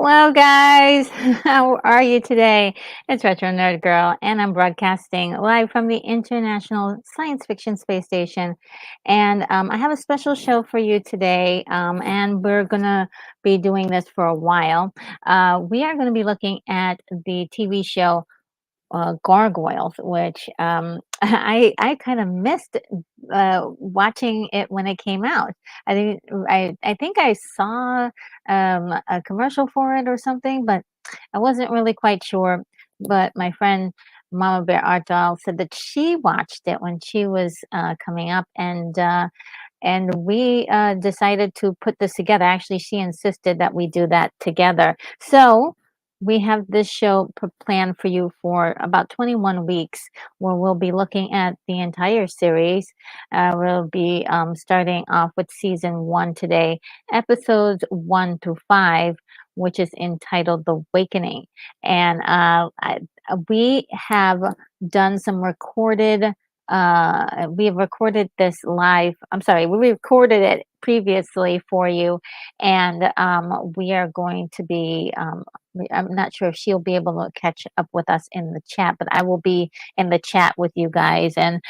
Well, guys, how are you today? It's Retro Nerd Girl, and I'm broadcasting live from the International Science Fiction Space Station. And I have a special show for you today, and we're going to be doing this for a while. We are going to be looking at the TV show Gargoyles, which I kind of missed watching it when it came out. I think I saw a commercial for it or something, but I wasn't really quite sure. But my friend Mama Bear Art Doll said that she watched it when she was coming up, and we decided to put this together. Actually, she insisted that we do that together. So we have this show planned for you for about 21 weeks, where we'll be looking at the entire series. We'll be starting off with season 1 today, episodes 1 through 5, which is entitled The Awakening. And we have done some recorded we have recorded this live. I'm sorry, we recorded it previously for you, and we are going to be. I'm not sure if she'll be able to catch up with us in the chat, but I will be in the chat with you guys and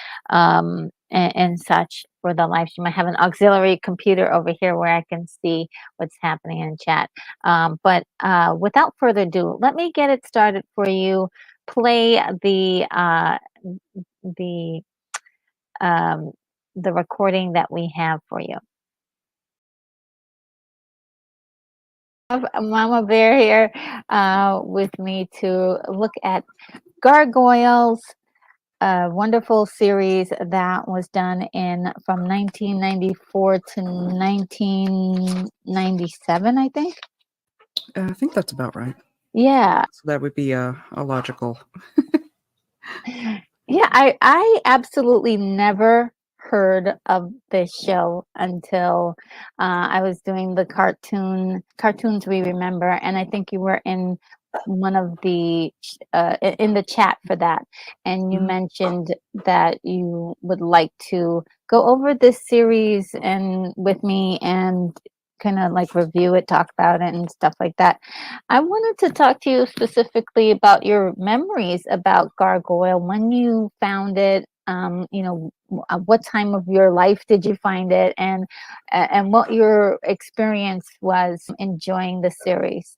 such for the live stream. I have an auxiliary computer over here where I can see what's happening in chat. But without further ado, let me get it started for you. Play the the recording that we have for you. Mama Bear here with me to look at Gargoyles, a wonderful series that was done from 1994 to 1997, I think. I think that's about right. Yeah. So that would be a logical. Yeah, I absolutely never heard of this show until I was doing the cartoons we remember, and I think you were in one of the in the chat for that, and you mentioned that you would like to go over this series and with me and kind of like review it, talk about it and stuff like that. I wanted to talk to you specifically about your memories about Gargoyle, when you found it, what time of your life did you find it, and what your experience was enjoying the series.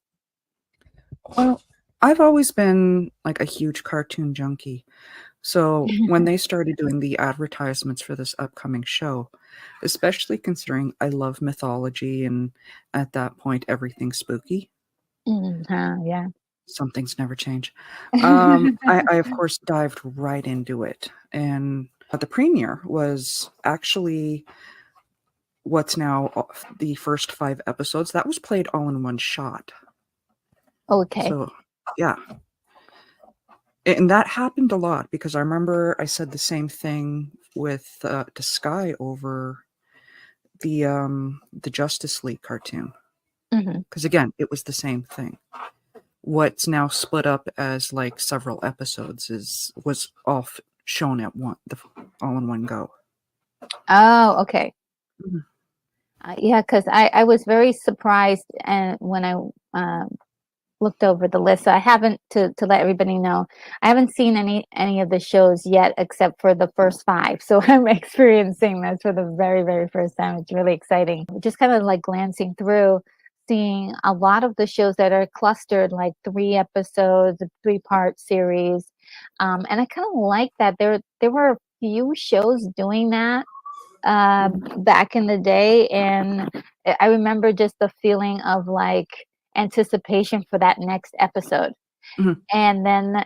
Well, I've always been like a huge cartoon junkie. So when they started doing the advertisements for this upcoming show, especially considering I love mythology and at that point everything's spooky. Yeah. Some things never change. I of course dived right into it, and the premiere was actually what's now the first 5 episodes. That was played all in one shot. Okay. So, yeah. And that happened a lot because I remember I said the same thing with to Sky over the Justice League cartoon. Because again, it was the same thing. What's now split up as like several episodes was all shown at all in one go. Oh, okay. Yeah, because I was very surprised and when I looked over the list. So I haven't, to let everybody know, I haven't seen any of the shows yet except for the first 5. So I'm experiencing this for the very, very first time. It's really exciting. Just kind of like glancing through, seeing a lot of the shows that are clustered, like 3 episodes, a 3-part series. And I kind of like that. There were a few shows doing that back in the day, and I remember just the feeling of like anticipation for that next episode. And then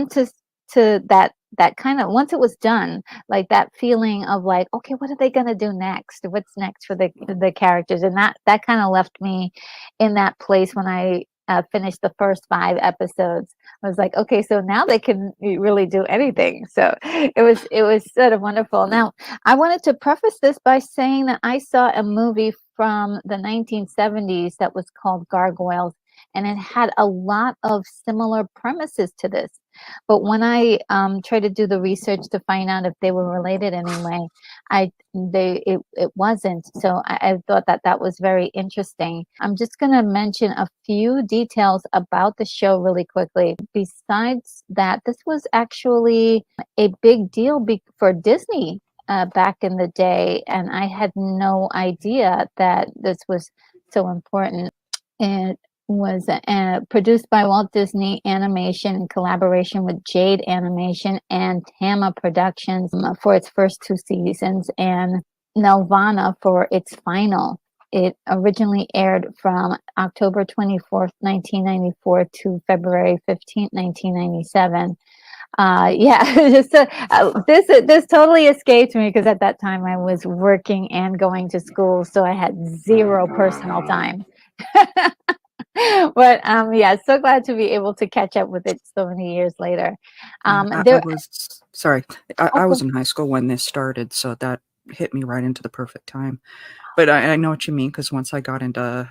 to that kind of, once it was done, like that feeling of like, okay, what are they going to do next, what's next for the characters, and that kind of left me in that place when I finished the first 5 episodes. I was like, okay, so now they can really do anything. So it was sort of wonderful. Now, I wanted to preface this by saying that I saw a movie from the 1970s that was called Gargoyles, and it had a lot of similar premises to this. But when I tried to do the research to find out if they were related anyway, it wasn't. So I thought that that was very interesting. I'm just going to mention a few details about the show really quickly. Besides that, this was actually a big deal for Disney back in the day, and I had no idea that this was so important. It was produced by Walt Disney Animation in collaboration with Jade Animation and Tama Productions for its first 2 seasons, and Nelvana for its final. It originally aired from October 24th, 1994 to February 15th, 1997. Yeah, just this totally escaped me because at that time I was working and going to school, so I had zero personal time. But yeah, so glad to be able to catch up with it so many years later. Yeah, I There, was sorry. I okay. was in high school when this started, so that hit me right into the perfect time. But I know what you mean because once I got into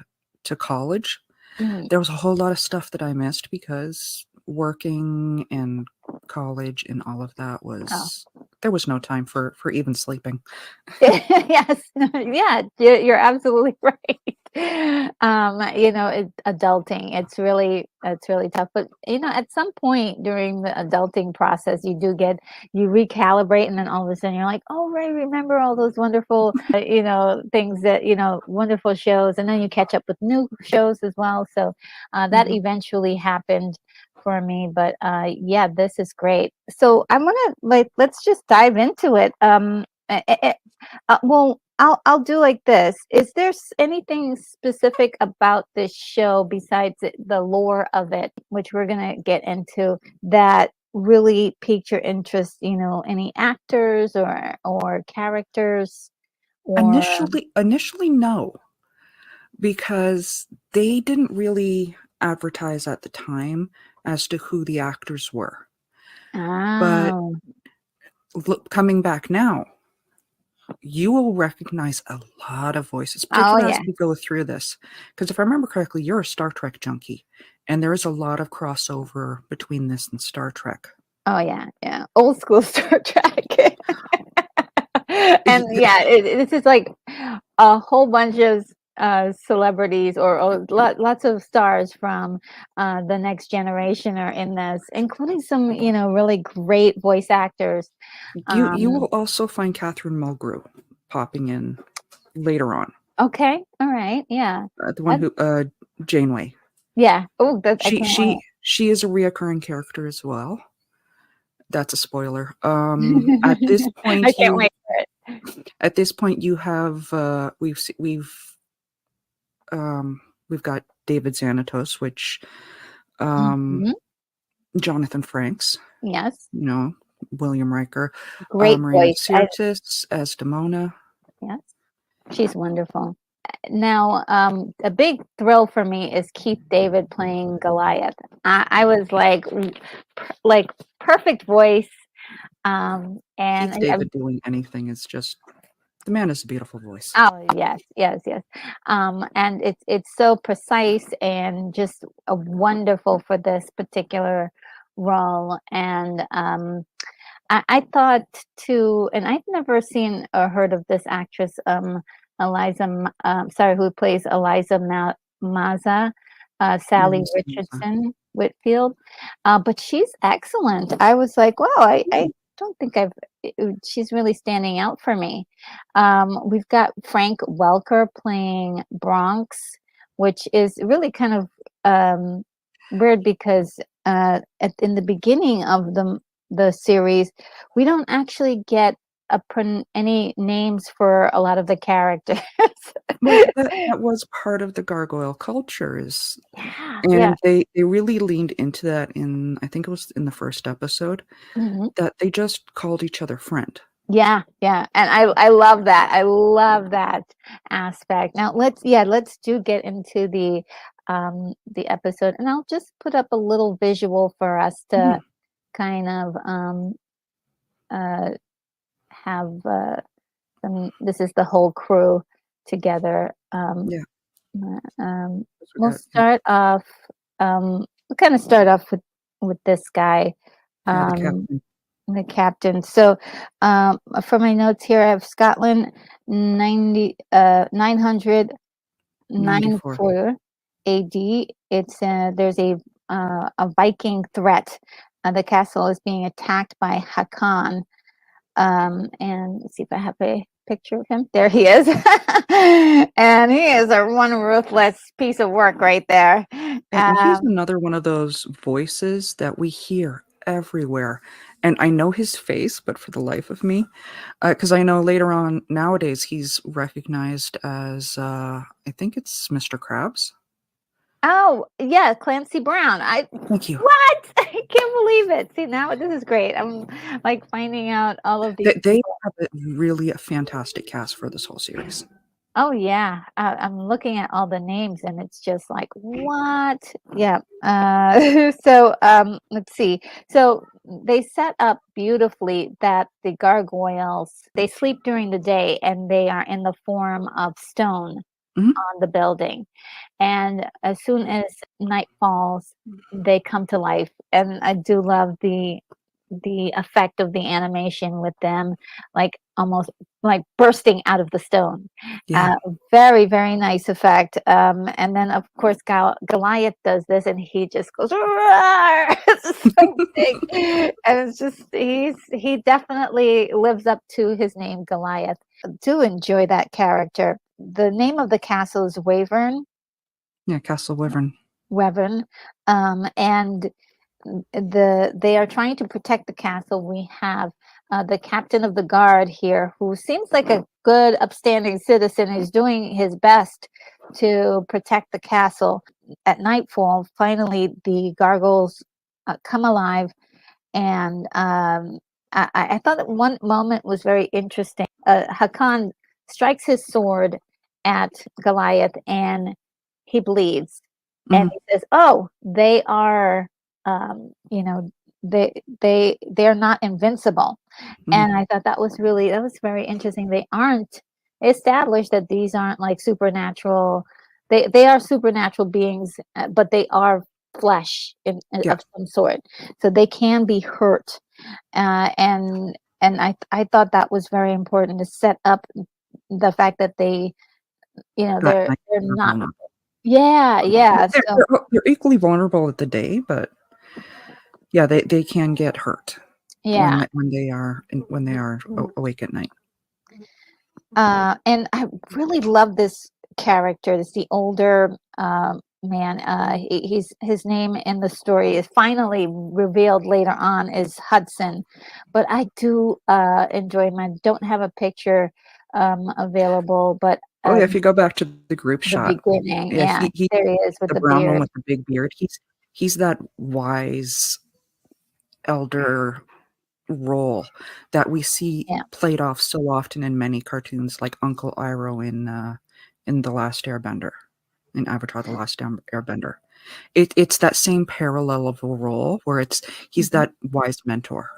college, Mhm. there was a whole lot of stuff that I missed because working and college and all of that Oh. was there was no time for even sleeping. Yes, yeah, you're absolutely right. Adulting, it's really tough. But at some point during the adulting process, you recalibrate, and then all of a sudden you're like, oh, right, remember all those wonderful, things that wonderful shows, and then you catch up with new shows as well. So that Mhm. eventually happened for me. But yeah, this is great. So I'm gonna let's just dive into it. Well, I'll do like this. Is there anything specific about this show besides the lore of it, which we're gonna get into, that really piqued your interest? Any actors or characters or Initially, no, because they didn't really advertise at the time as to who the actors were. But oh coming back now, you will recognize a lot of voices, oh particularly as yeah we go through this. Because if I remember correctly, you're a Star Trek junkie, and there is a lot of crossover between this and Star Trek. oh yeah old school Star Trek. And yeah, this is like a whole bunch of celebrities or lots of stars from the next generation are in this, including some really great voice actors. You will um also find Catherine Mulgrew popping in later on. okay, all right, yeah. The one that, who Janeway. yeah, oh, that I She can't she she is a reoccurring character as well. That's a spoiler. At this wait. I point, can't wait for it. you have we've got David Xanatos, which um, Mhm. Jonathan Frakes, Yes, William Riker, great Marina voice. Sirtis as Demona. Yes, she's wonderful. Now, a big thrill for me is Keith David playing Goliath. I was like perfect voice. And Keith I David doing anything is just the man has a beautiful voice. oh yes, yes, yes. And it's so precise and just wonderful for this particular role. And I thought too, and I've never seen or heard of this actress, who plays Eliza Maza, Sally Richardson Whitfield. But she's excellent. I was like, wow, I don't think she's really standing out for me. We've got Frank Welker playing Bronx, which is really kind of weird because in the beginning of the series, we don't actually get any names for a lot of the characters. Well, that was part of the gargoyle cultures, Yeah, yeah. and they really leaned into that in I think it was in the first episode, Mhm. that they just called each other friend. Yeah, yeah, and I love that. I love that aspect. Now let's do get into the episode, and I'll just put up a little visual for us to Mhm. kind of uh have this is the whole crew together. Yeah, Um, 'cause we we'll got start off. we'll kind of start off with this guy, Yeah, the um, captain. the captain. So, for my notes here, I have Scotland 94. 994 AD. It's there's a Viking threat. The castle is being attacked by Haakon. And let's see if I have a picture of him. There he is. And he is a one ruthless piece of work right there. And he's another one of those voices that we hear everywhere. And I know his face, but for the life of me, because I know later on nowadays he's recognized as, I think it's Mr. Krabs. Oh, yeah, Clancy Brown. Thank you. What? I can't believe it. See, now this is great. I'm like finding out all of these. They have really a fantastic cast for this whole series. Oh yeah, I'm looking at all the names and it's just like what? Yeah. So let's see. So they set up beautifully that the gargoyles they sleep during the day and they are in the form of stone Mhm. on the building. And as soon as night falls, they come to life. And I do love the effect of the animation with them, like almost like bursting out of the stone. Yeah. Very, very nice effect. And then of course Goliath does this, and he just goes, "Roar!" It's so big, and it's just he definitely lives up to his name, Goliath. I do enjoy that character. The name of the castle is Yeah, Castle Wyvern. Wevern, and they are trying to protect the castle. We have the captain of the guard here, who seems like a good, upstanding citizen. He's doing his best to protect the castle. At nightfall, finally, the gargoyles come alive, and I thought that one moment was very interesting. Hakan strikes his sword at Goliath, and he bleeds, and Mhm, he says, "Oh, they are, you know, they're not invincible." mhm. And I thought that was very interesting. They aren't established that these aren't like supernatural. They are supernatural beings, but they are flesh Yeah, of some sort, so they can be hurt. And I thought that was very important to set up the fact that they, at night they're they're not. vulnerable. Yeah, yeah. They're So they're equally vulnerable at the day, but yeah, they can get hurt yeah. when they are awake at night. And I really love this character. It's the older man. His name in the story is finally revealed later on is Hudson, but I do enjoy him. I don't have a picture available, but Oh, yeah, if you go back to the group the shot, beginning, yeah, yeah, he there he is with the the brown one beard. with the big beard, he's that wise elder role that we see Yeah. played off so often in many cartoons, like Uncle Iroh in The Last Airbender, in Avatar: The Last Airbender. It's that same parallel of a role where he's Mhm. that wise mentor.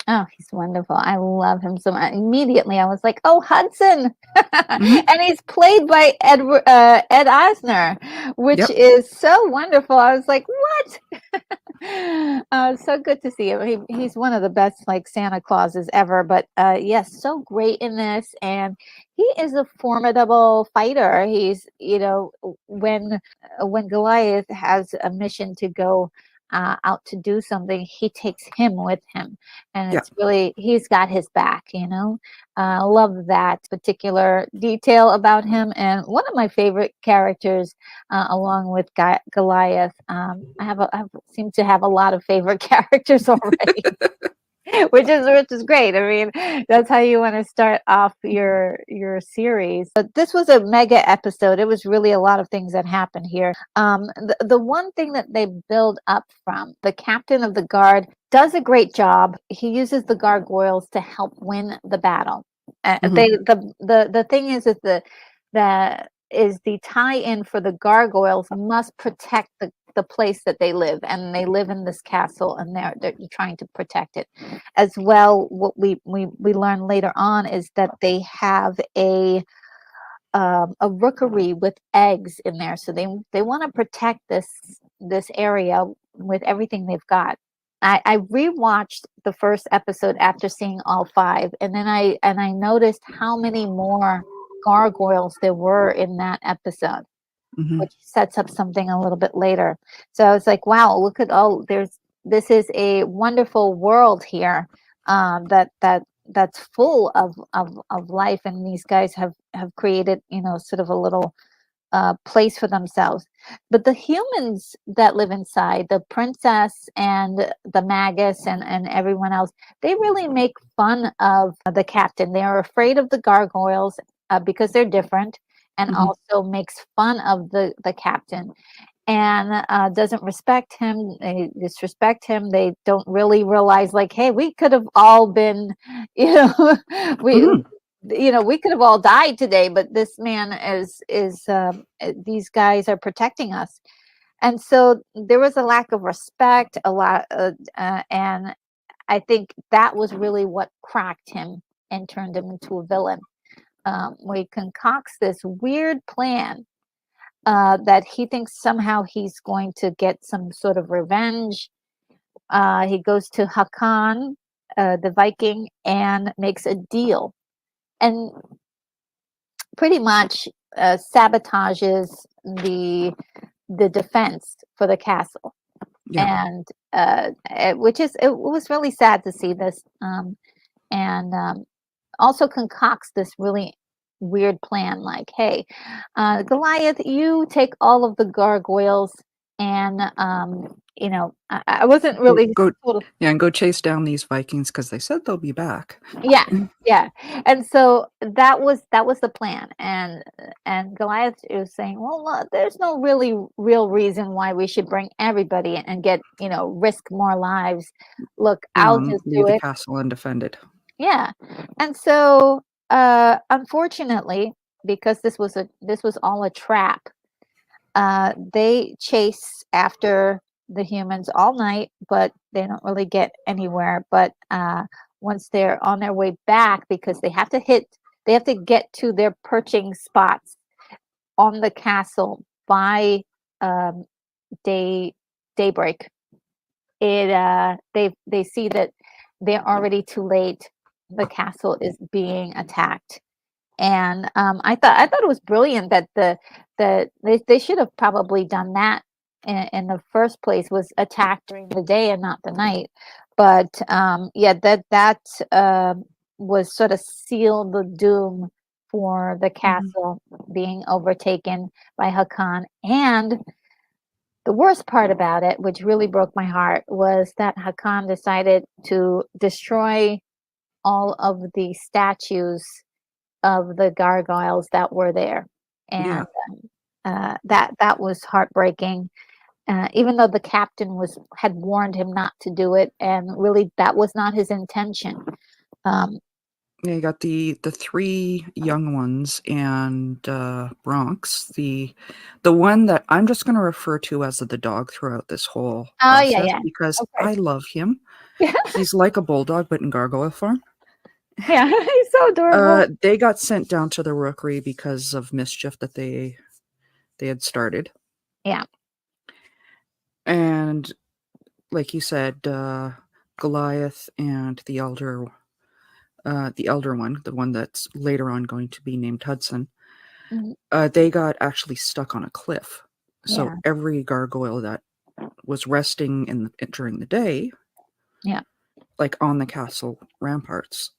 Oh, he's wonderful. I love him so much. Immediately, I was like, "Oh, Hudson," Mhm. and he's played by Ed Asner, which Yep. is so wonderful. I was like, "What?" So good to see him. He's one of the best like Santa Clauses ever. But yes, so great in this, and he is a formidable fighter. He's when Goliath has a mission to go out to do something, he takes him with him, and Yeah. it's really he's got his back. I love that particular detail about him, and one of my favorite characters, along with Goliath. I seem to have a lot of favorite characters already. Which is great. I mean, that's how you want to start off your series. But this was a mega episode. It was really a lot of things that happened here. The one thing that they build up from the captain of the guard does a great job. He uses the gargoyles to help win the battle. Mhm. The thing is the tie-in for the gargoyles must protect the place that they live, and they live in this castle, and they're trying to protect it as well. What we learn later on is that they have a rookery with eggs in there, so they want to protect this area with everything they've got. I rewatched the first episode after seeing all five, and then I noticed how many more gargoyles there were in that episode, Hmm. which sets up something a little bit later. So I was like, wow, look at all this is a wonderful world here, that's full of life, and these guys have created, sort of a little place for themselves. But the humans that live inside, the princess and the magus and everyone else, they really make fun of the captain. They are afraid of the gargoyles because they're different, and Hmm. also makes fun of the captain, and doesn't respect him. They disrespect him. They don't really realize, like, hey, we could have all been, you know, we Hmm. we could have all died today, but this man is these guys are protecting us. And so there was a lack of respect, a lot, and I think that was really what cracked him and turned him into a villain. Where he concocts this weird plan that he thinks somehow he's going to get some sort of revenge. He goes to Hakan, the Viking, and makes a deal, and pretty much sabotages the defense for the castle, Yeah. and which is, it was really sad to see this, and also concocts this really weird plan, like, hey, Goliath, you take all of the gargoyles, and I wasn't Go, really go, total. yeah, and go chase down these Vikings because they said they'll be back. Yeah, yeah. And so that was the plan, and Goliath is saying, well, there's no really real reason why we should bring everybody in and get, risk more lives. Look, Yeah, I'll and just do leave the it. castle undefended. Yeah. And so unfortunately, because this was all a trap, they chase after the humans all night, but they don't really get anywhere. But once they're on their way back, because they have to get to their perching spots on the castle by um, day daybreak. They see that they're already too late. The castle is being attacked, and I thought it was brilliant that they should have probably done that in the first place, was attack during the day and not the night. But yeah, that was sort of sealed the doom for the Hmm. castle being overtaken by Hakan. And the worst part about it, which really broke my heart, was that Hakan decided to destroy all of the statues of the gargoyles that were there, Yeah. and that was heartbreaking. Even though the captain had warned him not to do it, and really that was not his intention. Um, Yeah, you got the three young ones and Bronx. The one that I'm just going to refer to as the dog throughout this whole oh yeah, process yeah, because okay, I love him. yeah, He's like a bulldog, but in gargoyle form. yeah, he's so adorable. They got sent down to the rookery because of mischief that they had started, Yeah, and like you said, Goliath and the elder one, the one that's later on going to be named Hudson, mhm, they got actually stuck on a cliff. So yeah, every gargoyle that was resting during the day, yeah, like on the castle ramparts,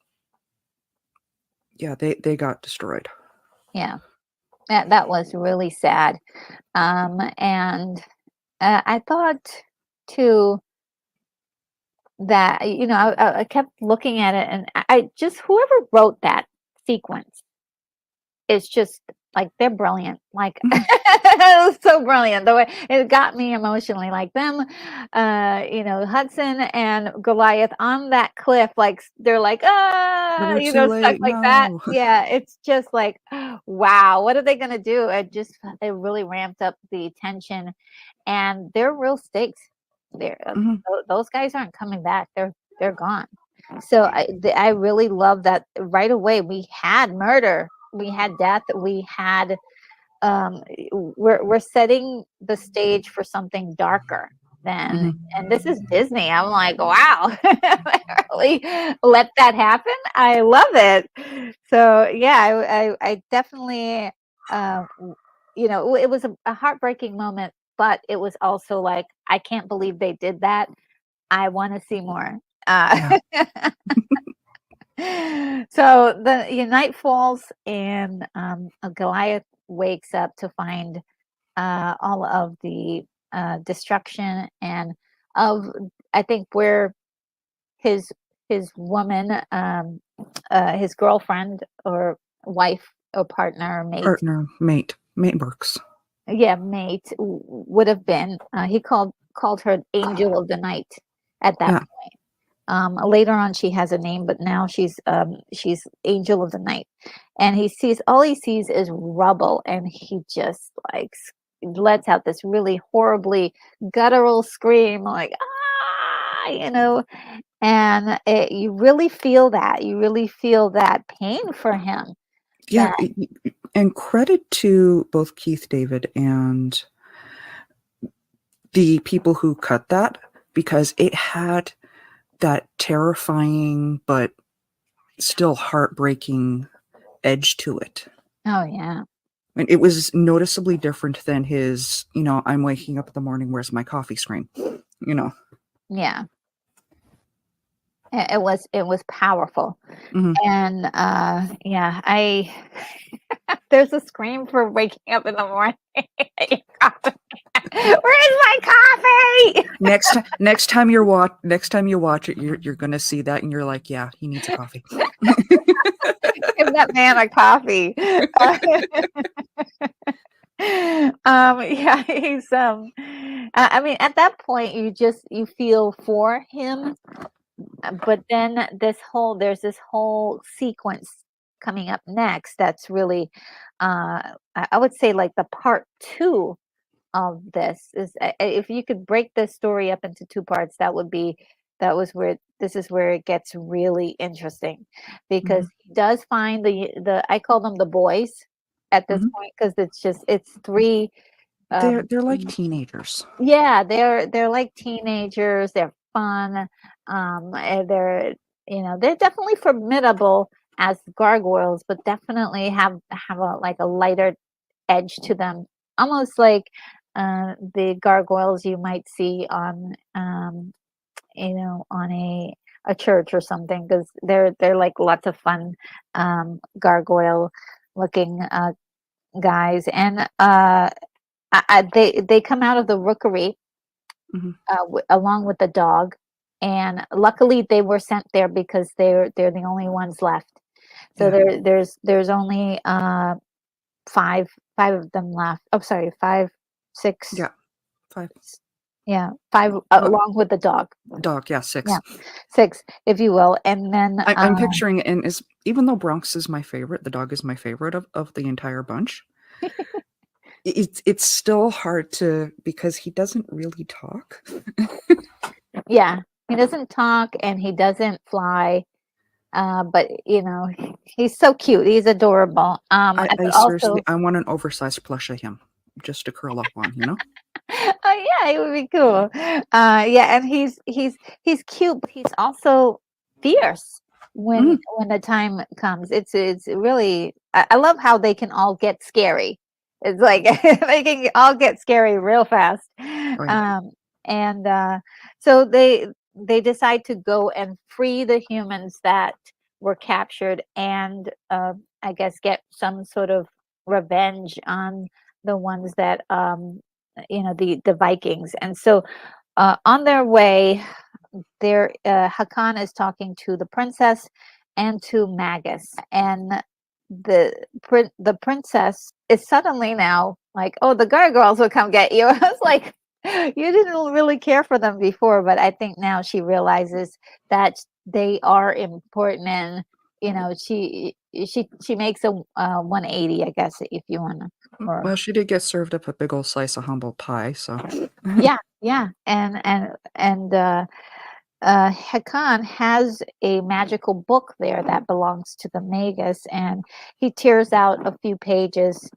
yeah, they got destroyed. yeah. That was really sad. And I thought too that, I kept looking at it, and I just, whoever wrote that sequence, it's just like, they're brilliant. Like, Mhm. it was so brilliant. The way it got me emotionally, like them, Hudson and Goliath on that cliff, like they're like, But they're too stuck late. like that. No. Yeah, it's just like, wow, what are they gonna do? It really ramped up the tension, and they're real stakes. They're Mhm. those guys aren't coming back. They're gone. So I really love that right away we had murder, we had death, we had we're setting the stage for something darker than, Mhm. and this is Disney. I'm like, wow, really let that happen. I love it. So yeah, I definitely, uh, it was a heartbreaking moment, but it was also like, I can't believe they did that. I want to see more. Yeah. So night falls, and Goliath wakes up to find all of the destruction, and of, I think, where his woman, his girlfriend or wife or partner or mate, Partner, mate Burks. yeah, mate would have been. He called her Angel of the Night at that Yeah. point. Later on, she has a name, but now she's Angel of the Night, and all he sees is rubble, and he just like lets out this really horribly guttural scream, like ah. And you really feel that, pain for him. Yeah, That and credit to both Keith David and the people who cut that, because it had that terrifying but still heartbreaking edge to it. oh yeah, And it was noticeably different than his, I'm waking up in the morning, where's my coffee screen? You know. yeah. It was powerful, Mhm. and yeah, I there's a scream for waking up in the morning. Where's my coffee? Next time you watch it, you're gonna see that and you're like, yeah, he needs a coffee. Give that man a coffee. Yeah, he's I mean, at that point you feel for him, but then there's this whole sequence coming up next that's really, I would say, like the part two of this is, if you could break this story up into two parts, this is where it gets really interesting, because Mhm. he does find I call them the boys at this Mhm. point, because it's three, They're like teenagers. yeah, they're like teenagers. They're fun. They're, they're definitely formidable as gargoyles, but definitely have a, like, a lighter edge to them, almost like the gargoyles you might see on, on a church or something, because they're like lots of fun, gargoyle looking guys, and they come out of the rookery, Mhm. along with the dog, and luckily they were sent there because they're the only ones left. So Yeah. there's only five of them left. Oh, sorry, five, six, Yeah. 5. yeah, five, Oh, along with the dog. dog, yeah, Yeah, 6. six, if you will, and then I'm picturing it, and is even though Bronx is my favorite, the dog is my favorite of the entire bunch. It's still hard to, because he doesn't really talk. yeah, he doesn't talk and he doesn't fly. But he's so cute. He's adorable. I But seriously, also, I want an oversized plush of him just to curl up on. oh yeah, it would be cool. Yeah, and he's cute, but he's also fierce when Mhm. the time comes. It's really, I love how they can all get scary. It's like they can all get scary real fast. Oh, yeah. And so they decide to go and free the humans that were captured, and I guess get some sort of revenge on the ones that, the Vikings. And so, on their way, Hakan is talking to the princess and to Magus, and the princess is suddenly now like, oh, the gargoyles will come get you. I was like, you didn't really care for them before, but I think now she realizes that they are important, and she makes a 180, I guess, if you want to. Or Well, she did get served up a big old slice of humble pie, so yeah, yeah, and Hakan has a magical book there that belongs to the Magus, and he tears out a few pages.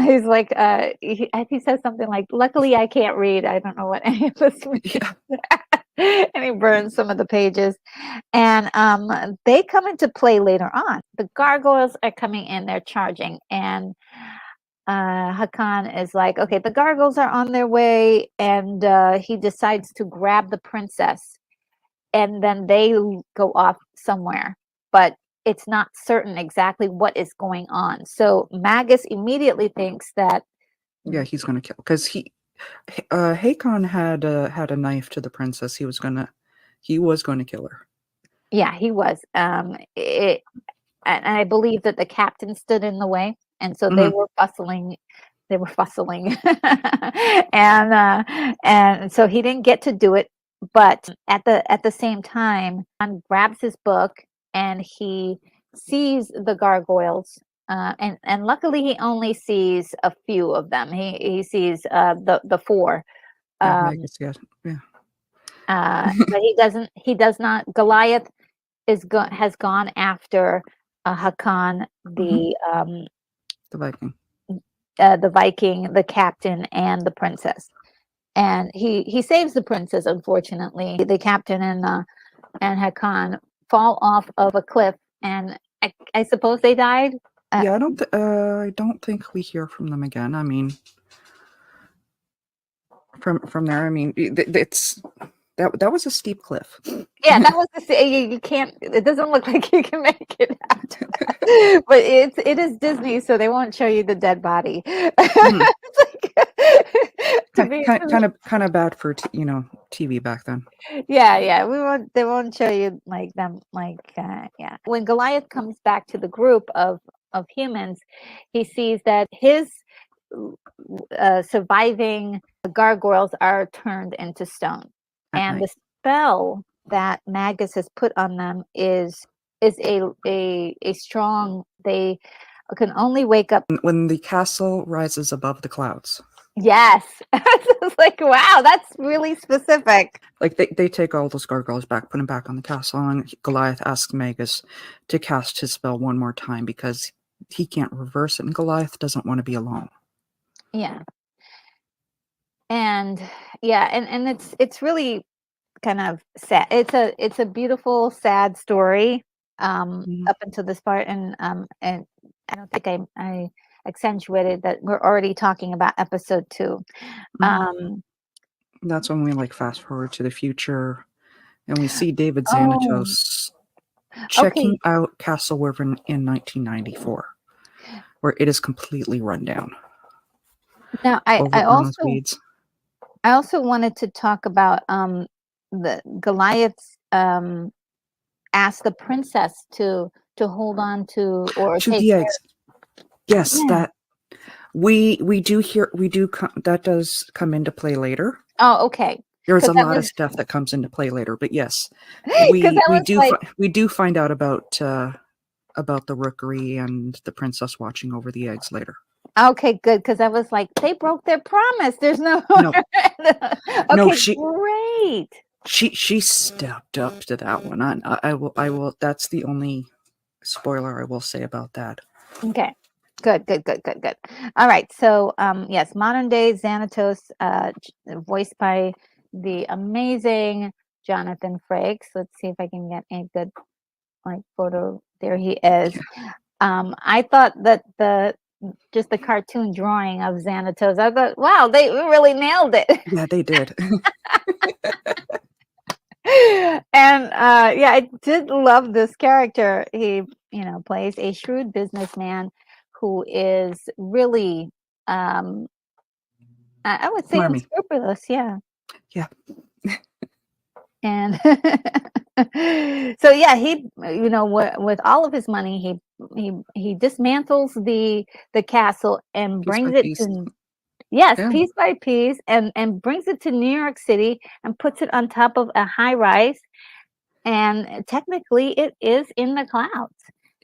He's like, he says something like, "Luckily, I can't read. I don't know what any of this means." Yeah. And he burns some of the pages, and they come into play later on. The gargoyles are coming in; they're charging, and Hakan is like, "Okay, the gargoyles are on their way," and he decides to grab the princess, and then they go off somewhere, but it's not certain exactly what is going on. So Magus immediately thinks that, Yeah, he's gonna kill because Hakon had a knife to the princess. He was gonna kill her. yeah, he was. And I believe that the captain stood in the way, and so they Mhm. were fussling. They were fussling, and so he didn't get to do it. But at the same time, John grabs his book and he sees the gargoyles. And luckily, he only sees a few of them. He sees the four. Yeah, Um, Magus. Yeah, yeah. but he does not. Goliath has gone after Hakan, Mhm. The Viking. the Viking, the captain, and the princess. And he saves the princess. Unfortunately, the captain and Hakan fall off of a cliff, and I suppose they died. Yeah, I don't think we hear from them again. I mean, from there, I mean, it's that was a steep cliff. Yeah, that was you can't. It doesn't look like you can make it out. But it is Disney, so they won't show you the dead body. Mhm. It's to be Kind of bad for TV back then. yeah, we won't they won't show you like them like yeah. When Goliath comes back to the group of humans, he sees that his surviving gargoyles are turned into stone, At and night. the spell that Magus has put on them is a strong. They can only wake up. When the castle rises above the clouds. Yes, it's like wow, that's really specific. Like they take all those gargoyles back, put them back on the castle, and Goliath asks Magus to cast his spell one more time because he can't reverse it, and Goliath doesn't want to be alone. Yeah, and yeah, and it's really kind of sad. It's a beautiful, sad story Mhm. up until this part, and I don't think I accentuated that we're already talking about episode 2. Mhm. Um, That's when we fast forward to the future, and we see David oh, Xanatos checking okay. out Castle Wyvern in 1994, where it is completely run down, Now overgrown with weeds. I also wanted to talk about the Goliath's asked the princess to hold on to or To take the care. eggs. Yes, Yeah. that we do that does come into play later. Oh, okay. There's Because a that lot of was stuff that comes into play later, but yes, because I was like, we do find out about the rookery and the princess watching over the eggs later. okay, good, because I was like, they broke their promise. There's no No, no, okay, great. she stepped up to that one. I will. That's the only spoiler I will say about that. Okay. Good. All right. So, yes, modern day Xanatos, voiced by the amazing Jonathan Frakes. Let's see if I can get a good photo. There he is. I thought that just the cartoon drawing of Xanatos, I thought, wow, they really nailed it. Yeah, they did. And yeah, I did love this character. He, plays a shrewd businessman who is really, um, I would say, Smarmy. unscrupulous. Yeah, Yeah. and so yeah, he, with all of his money, he dismantles the castle and Piece by brings it piece. to. Yes, Yeah. piece by piece, and brings it to New York City and puts it on top of a high rise, and technically it is in the clouds.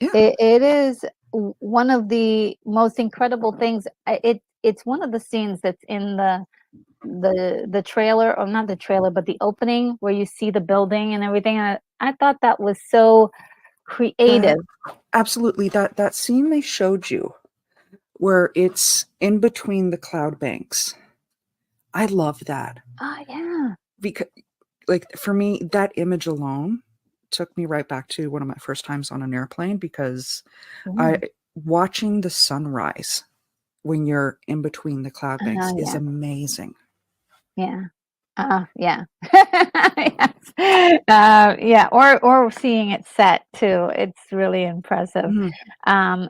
Yeah. It is one of the most incredible things. It's one of the scenes that's in the trailer, or not the trailer, but the opening where you see the building and everything. I thought that was so That creative. absolutely, that scene they showed you where it's in between the cloud banks. I love that Oh yeah. because, like, for me, that image alone took me right back to one of my first times on an airplane because I Mm. watching the sunrise when you're in between the cloud banks is Yeah. amazing. Yeah. Yeah. Yes. Yeah, or seeing it set too. It's really impressive. Mhm.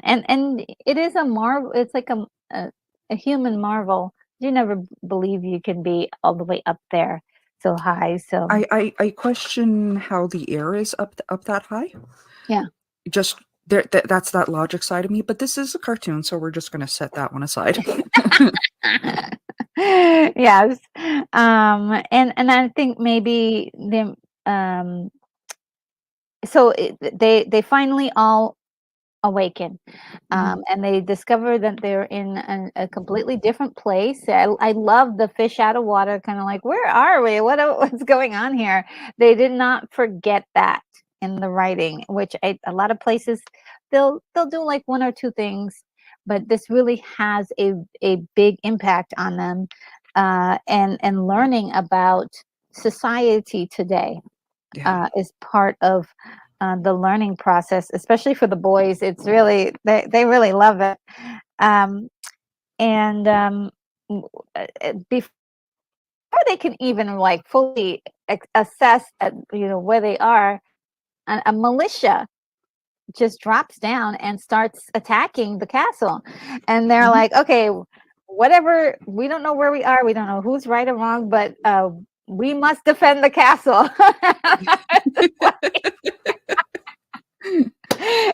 And it is a marvel. It's like a human marvel. You never believe you can be all the way up there so high. So I question how the air is up that high. yeah. Just there, that's that logic side of me. But this is a cartoon, so we're just going to set that one aside. Yes. And I think maybe um they finally all awaken, Mhm. and they discover that they're in a completely different place. I love the fish out of water, kind of like, where are we? What's going on here? They did not forget that in the writing, which a lot of places they'll do like one or two things, but this really has a big impact on them, and learning about society today Yeah. is part of the learning process, especially for the boys. It's really they really love it. Um, and before they can even like fully assess where they are, a militia just drops down and starts attacking the castle, and they're Mhm. like, okay, whatever, we don't know where we are, we don't know who's right or wrong, but we must defend the castle.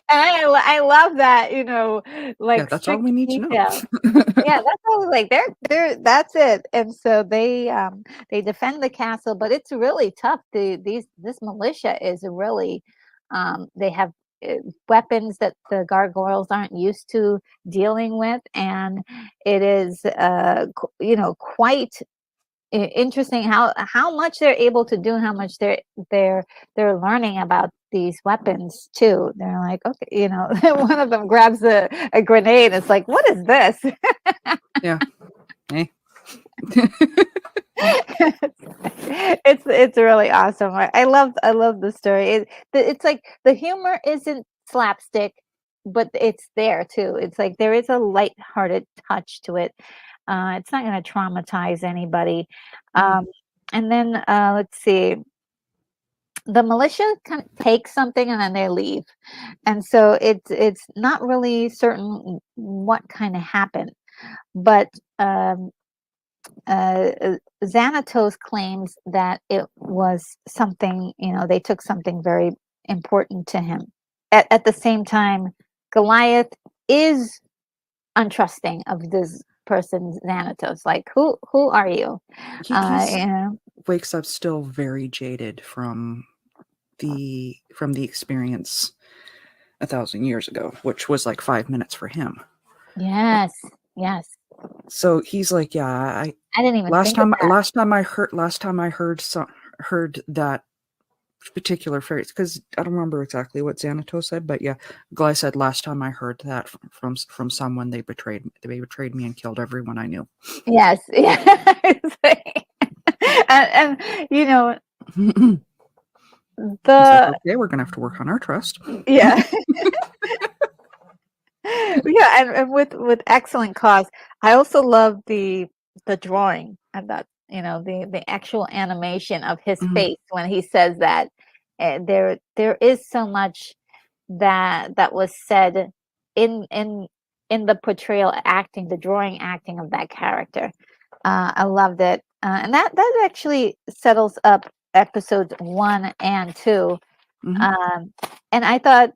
And I love that, Yeah, like that's all strict we need to know. detail. Yeah, that's all, like, they're that's it. And so they defend the castle, but it's really tough. This militia is really, they have uh, weapons that the gargoyles aren't used to dealing with, and it is quite interesting how much they're able to do, and how much they're learning about these weapons too. They're like, okay, one of them grabs a grenade. It's like, what is this? Yeah. Eh. It's really awesome. I love the story. It's like the humor isn't slapstick, but it's there too. It's like there is a lighthearted touch to it. It's not going to traumatize anybody. Mhm. Um, and then let's see, the militia kind of take something and then they leave, and so it's not really certain what kind of happened, but Xanatos claims that it was something, they took something very important to him. At the same time, Goliath is untrusting of this person, Xanatos. Like, who are you? He's You know, wakes up still very jaded from the experience 1,000 years ago, which was like 5 minutes for him. yes, yes. So he's like, yeah, I I didn't even last think of time that. last time I heard that particular phrase, because I don't remember exactly what Xanatos said, but yeah, Glai said last time I heard that from someone, they betrayed me and killed everyone I knew. Yes, yeah. And He's like, the okay, we're gonna have to work on our trust. yeah. Yeah, and with excellent cause. I also love the drawing and that, the actual animation of his Mhm. face when he says that. There is so much that was said in the portrayal acting, the drawing acting of that character. I loved it, and that actually settles up episodes 1 and 2. Mhm. Um, and I thought,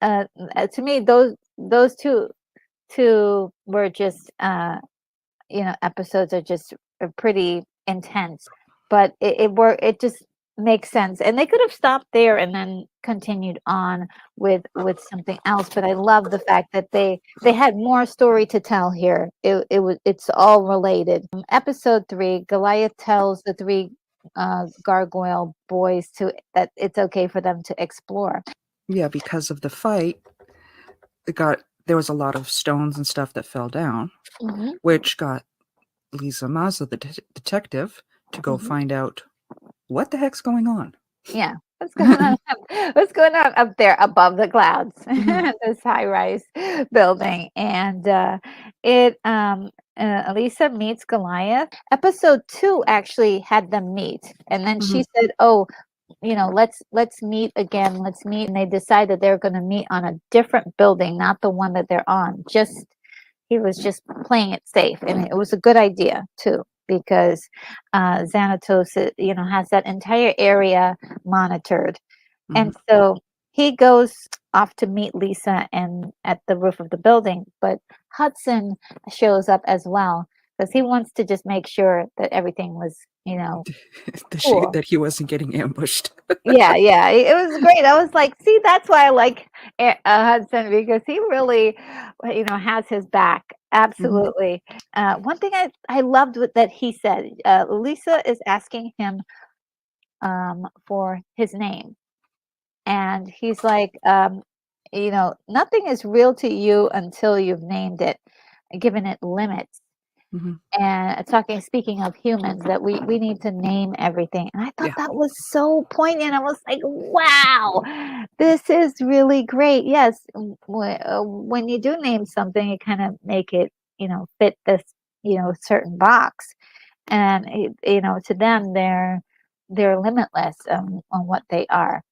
to me, those two were just, episodes are just pretty intense, but it just makes sense. And they could have stopped there and then continued on with something else. But I love the fact that they had more story to tell here. It's all related. Episode 3, Goliath tells the 3 gargoyle boys to that it's okay for them to explore. Yeah, because of the fight, there was a lot of stones and stuff that fell down, Hmm. which got Lisa Mazza, the detective, to go Hmm. find out what the heck's going on. Yeah. What's going on? What's going on up there above the clouds? Mhm, This high-rise building, and Elisa meets Goliath. Episode 2 actually had them meet, and then mhm. she said, "Oh, let's meet again. Let's meet." And they decided they're going to meet on a different building, not the one that they're on. Just he was just playing it safe, and it was a good idea too because Xanatos, has that entire area monitored, Mhm. and so he goes off to meet Lisa and at the roof of the building, but Hudson shows up as well because he wants to just make sure that everything was, cool. That he wasn't getting ambushed. Yeah, yeah, it was great. I was like, "See, that's why I like Hudson because he really, has his back." Mhm, Absolutely. One thing I loved that he said, Lisa is asking him for his name, and he's like, "Nothing is real to you until you've named it, given it limits." mhm. And speaking of humans, that we need to name everything. And I thought Yeah. that was so poignant. I was like, wow, this is really great. Yes, when you do name something, you kind of make it, fit this, certain box. And to them, they're limitless on what they are.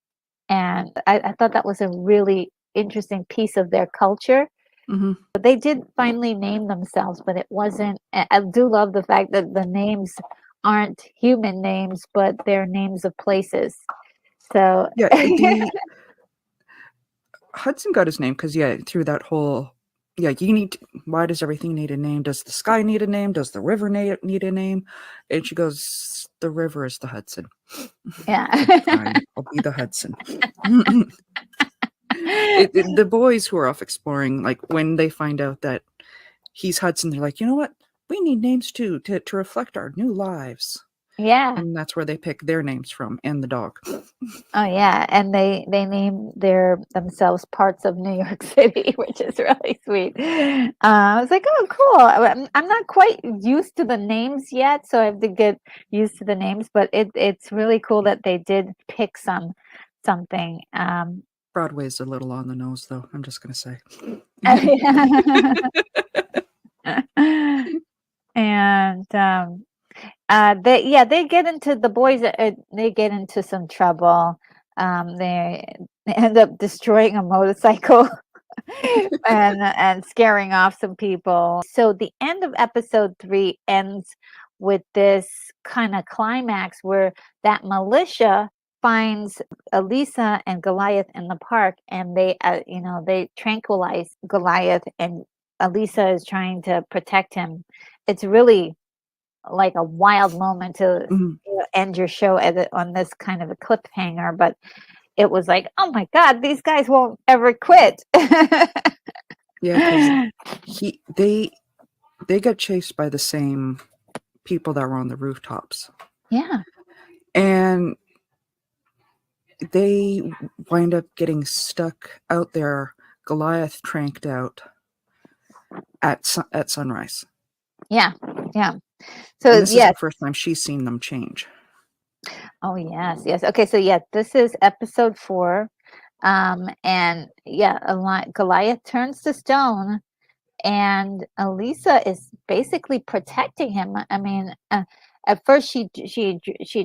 And I thought that was a really interesting piece of their culture. Mhm. They did finally name themselves, but it wasn't. I do love the fact that the names aren't human names, but they're names of places. So, Yeah, the Hudson got his name because, yeah, through that whole, yeah, why does everything need a name? Does the sky need a name? Does the river need a name? And she goes, the river is the Hudson. yeah. It's like, fine, I'll be the Hudson. The boys who are off exploring, like when they find out that he's Hudson, they're like, you know what? We need names too to reflect our new lives. Yeah. And that's where they pick their names from, and the dog. Oh, yeah, and they name themselves parts of New York City, which is really sweet. I was like, "Oh, cool." I'm not quite used to the names yet, so I have to get used to the names, but it's really cool that they did pick something. Broadway's a little on the nose, though. I'm just gonna say. And, they get into the boys, they get into some trouble. They end up destroying a motorcycle and scaring off some people. So the end of episode 3 ends with this kind of climax where that militia finds Elisa and Goliath in the park, and they tranquilize Goliath, and Elisa is trying to protect him. It's really like a wild moment to Mhm. end your show on this kind of a cliffhanger, but it was like, oh my God, these guys won't ever quit. Yeah, because he they got chased by the same people that were on the rooftops, Yeah. and they wind up getting stuck out there. Goliath tranked out at sunrise, Yeah. Yeah. and So this is yes. the first time she's seen them change. Oh yes, yes. Okay, so yeah, this is episode 4. And yeah, Goliath turns to stone, and Elisa is basically protecting him. I mean, at first she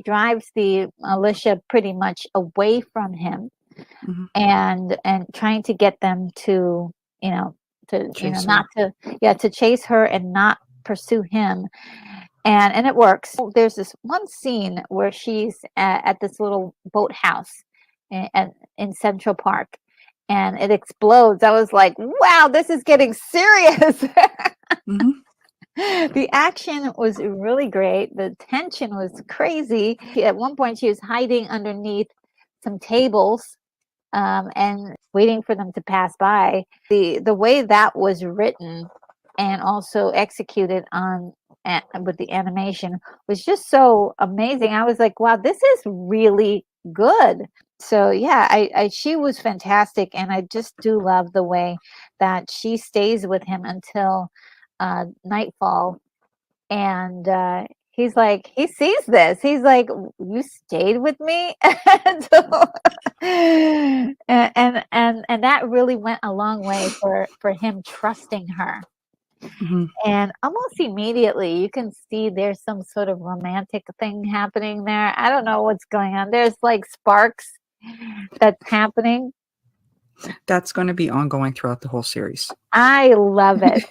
drives the militia pretty much away from him, Mhm. and trying to get them to, Chase not her. to, yeah, to chase her and not pursue him. And it works. There's this one scene where she's at this little boathouse in Central Park, and it explodes. I was like, wow, this is getting serious. Mhm. The action was really great. The tension was crazy. At one point, she was hiding underneath some tables and waiting for them to pass by. The way that was written and also executed on with the animation was just so amazing. I was like, wow, this is really good. So yeah, she was fantastic, and I just do love the way that she stays with him until nightfall, and he's like, he sees this. He's like, you stayed with me. So, and that really went a long way for him trusting her. Mhm. And almost immediately you can see there's some sort of romantic thing happening there. I don't know what's going on. There's like sparks that's happening. That's going to be ongoing throughout the whole series. I love it.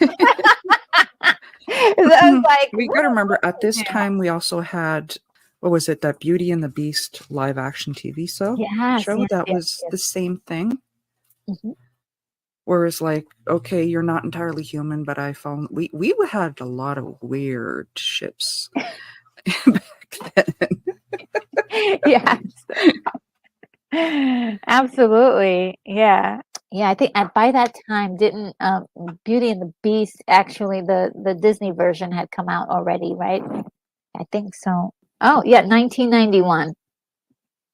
I was like, We got to remember at this yeah. time we also had, what was it, that Beauty and the Beast live action TV show Yes, yes, that yes, was yes. the same thing. Mhm. Whereas, like, okay, you're not entirely human, but I found we had a lot of weird ships back then. Yes. Absolutely. Yeah. Yeah, I think by that time didn't Beauty and the Beast, actually the Disney version had come out already, right? I think so. Oh, yeah, 1991.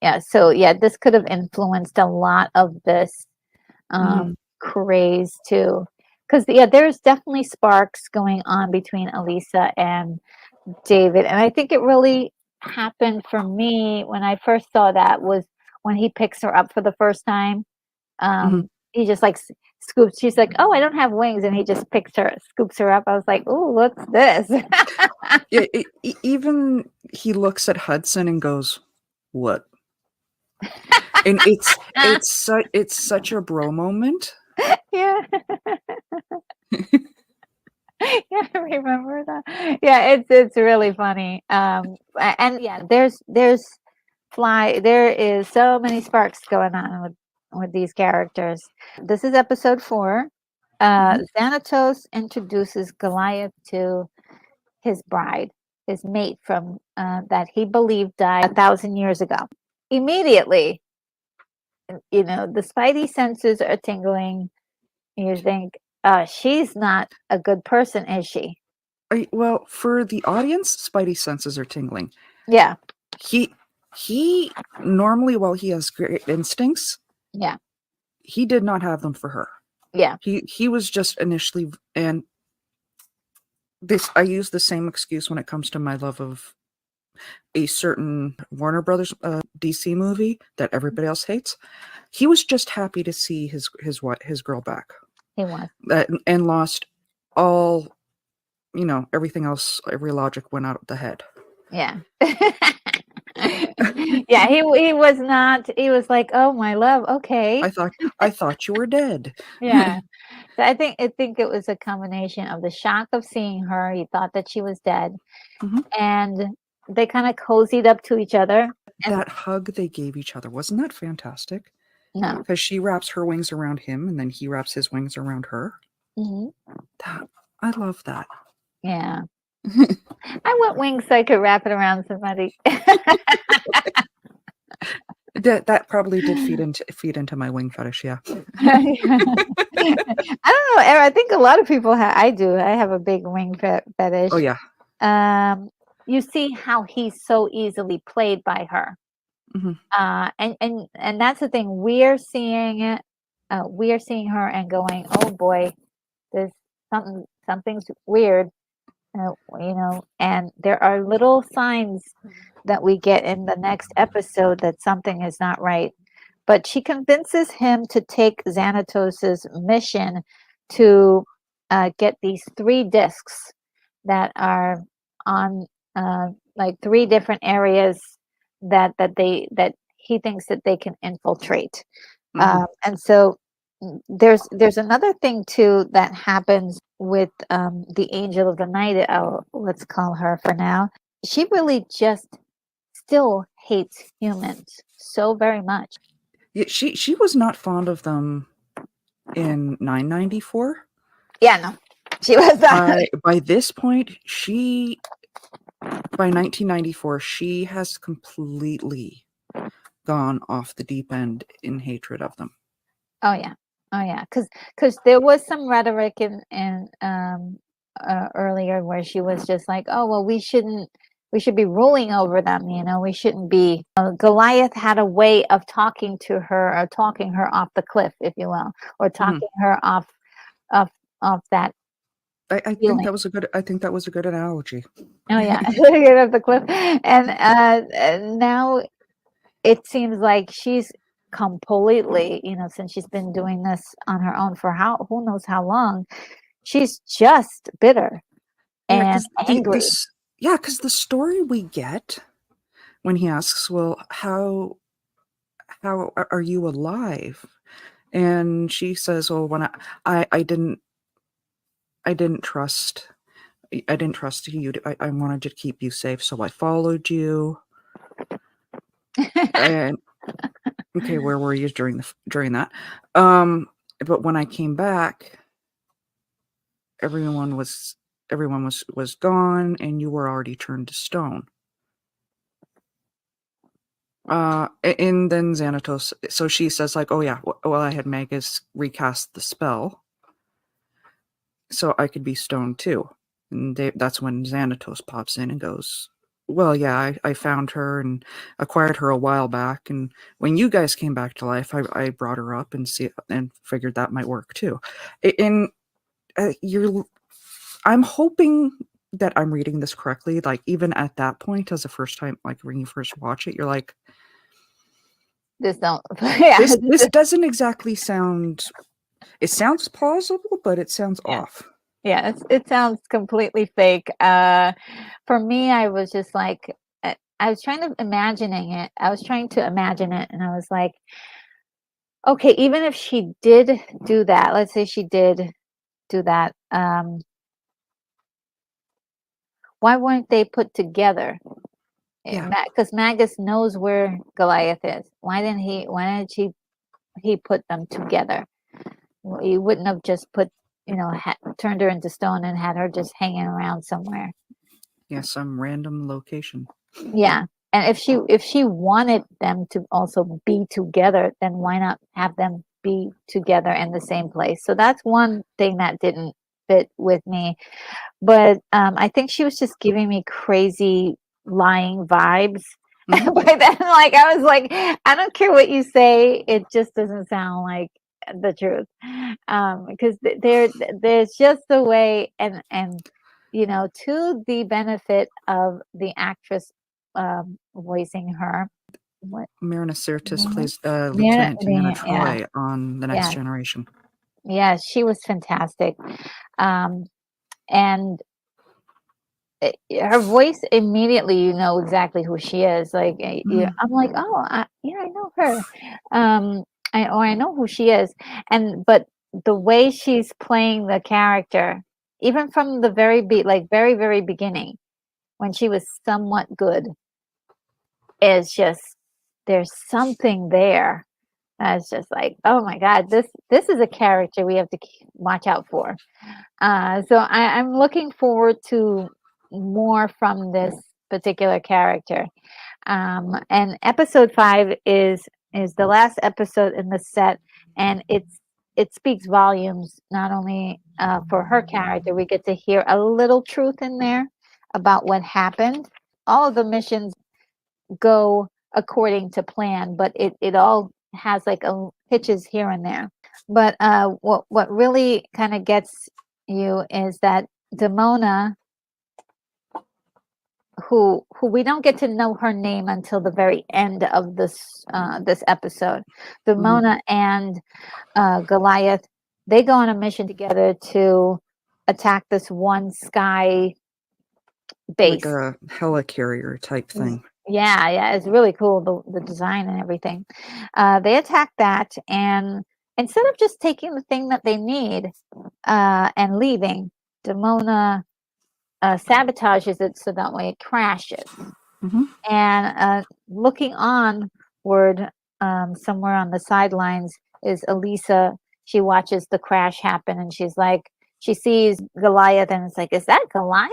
Yeah, so yeah, this could have influenced a lot of this Mhm. craze too. Because yeah, there's definitely sparks going on between Elisa and David, and I think it really happened for me when I first saw that was when he picks her up for the first time. Mhm. He just like scoops. She's like, "Oh, I don't have wings," and he just picks her, scoops her up. I was like, "Oh, what's this?" Yeah, even he looks at Hudson and goes, "What?" And it's such a bro moment. Yeah. Yeah, I remember that. Yeah, it's really funny. And yeah, there is so many sparks going on with these characters. This is episode 4. Mhm. Xanatos introduces Goliath to his bride, his mate from that he believed died 1,000 years ago. Immediately, the spidey senses are tingling. You think, she's not a good person, is she? Well, for the audience, Spidey senses are tingling. Yeah, He normally, while he has great instincts, yeah, he did not have them for her. yeah. He was just initially, and this I use the same excuse when it comes to my love of a certain Warner Brothers DC movie that everybody else hates. He was just happy to see his girl back, He was. and lost all, everything else. Every logic went out of the head. Yeah. Yeah, he was not. He was like, "Oh, my love, okay." I thought you were dead. Yeah. So I think it was a combination of the shock of seeing her. He thought that she was dead, Mhm. and they kind of cozied up to each other. And That hug they gave each other, wasn't that fantastic? no, Because she wraps her wings around him, and then he wraps his wings around her. hmm I love that. yeah. I want wings so I could wrap it around somebody. That probably did feed into my wing fetish, yeah. I don't know. I think a lot of people I do. I have a big wing fetish. Oh yeah. You see how he's so easily played by her. Mhm. And that's the thing. We're seeing it. We are seeing her and going, "Oh boy, there's something's weird." And there are little signs that we get in the next episode that something is not right. But she convinces him to take Xanatos's mission to get these 3 discs that are on like 3 different areas that he thinks that they can infiltrate. Mhm. And so there's another thing too that happens with the Angel of the Night. Let's call her for now. She really just still hates humans so very much. Yeah, she was not fond of them in 994. Yeah, no. She was not. By this point, by 1994, she has completely gone off the deep end in hatred of them. Oh yeah, oh yeah, because there was some rhetoric in earlier where she was just like, oh well, we should be ruling over them, you know, we shouldn't be. Goliath had a way of talking to her, or talking her off the cliff, if you will, or Mhm. talking her off off that I think feeling. that was a good. I think that was a good analogy. Oh yeah, get off the cliff, and now it seems like she's completely, you know, since she's been doing this on her own for who knows how long, she's just bitter Yeah, and because angry. because the story we get when he asks, "Well, how are you alive?" And she says, "Well, when I didn't trust I didn't trust you. I wanted to keep you safe, so I followed you." And okay, where were you during that? But when I came back, everyone was everyone was gone, and you were already turned to stone. And then Xanatos. So she says, like, "Oh yeah, well, I had Magus recast the spell, so I could be stoned too." And that's when Xanatos pops in and goes, "Well, yeah, I found her and acquired her a while back, and when you guys came back to life, I brought her up and figured that might work too." And you're, I'm hoping that I'm reading this correctly. Like, even at that point, as a first time, like when you first watch it, you're like, Just don't. Yeah, this doesn't exactly sound. It sounds plausible, but it sounds yeah, off. yeah. It sounds completely fake. For me, I was just like, I was trying to imagining it. I was trying to imagine it, and I was like, okay, even if she did do that, let's say she did do that, why weren't they put together? Yeah. Because Magus knows where Goliath is. Why did he put them together? Well, he wouldn't have just put, you know, turned her into stone and had her just hanging around somewhere. Yeah, some random location. Yeah. And if she wanted them to also be together, then why not have them be together in the same place? So that's one thing that didn't fit with me. But I think she was just giving me crazy lying vibes. Mhm. But then, like, I was like, I don't care what you say, it just doesn't sound like the truth. Because there's just the way, and you know, to the benefit of the actress voicing her. What? Marina Sirtis Diana? plays Lieutenant Deanna Yeah, Troy on The Next yeah, Generation. yeah. She was fantastic, um, and her voice immediately, you know exactly who she is. Like, Mhm. I'm like, oh, yeah, I know her, I know who she is, and but the way she's playing the character, even from the like very very beginning, when she was somewhat good, is just there's something there. It's just like, oh my god, this is a character we have to watch out for. So I'm looking forward to more from this particular character. And episode 5 is the last episode in the set, and it speaks volumes not only for her character. We get to hear a little truth in there about what happened. All of the missions go according to plan, but it all has like a hitches here and there. But what really kind of gets you is that Demona, who we don't get to know her name until the very end of this episode. Mhm. Demona and Goliath, they go on a mission together to attack this one sky Like base. a helicarrier type thing. Yeah, yeah, it's really cool, the design and everything. They attack that, and instead of just taking the thing that they need and leaving, Demona sabotages it so that way it crashes. Mhm. And looking onward, somewhere on the sidelines, is Elisa. She watches the crash happen, and she's like, she sees Goliath and it's like, is that Goliath?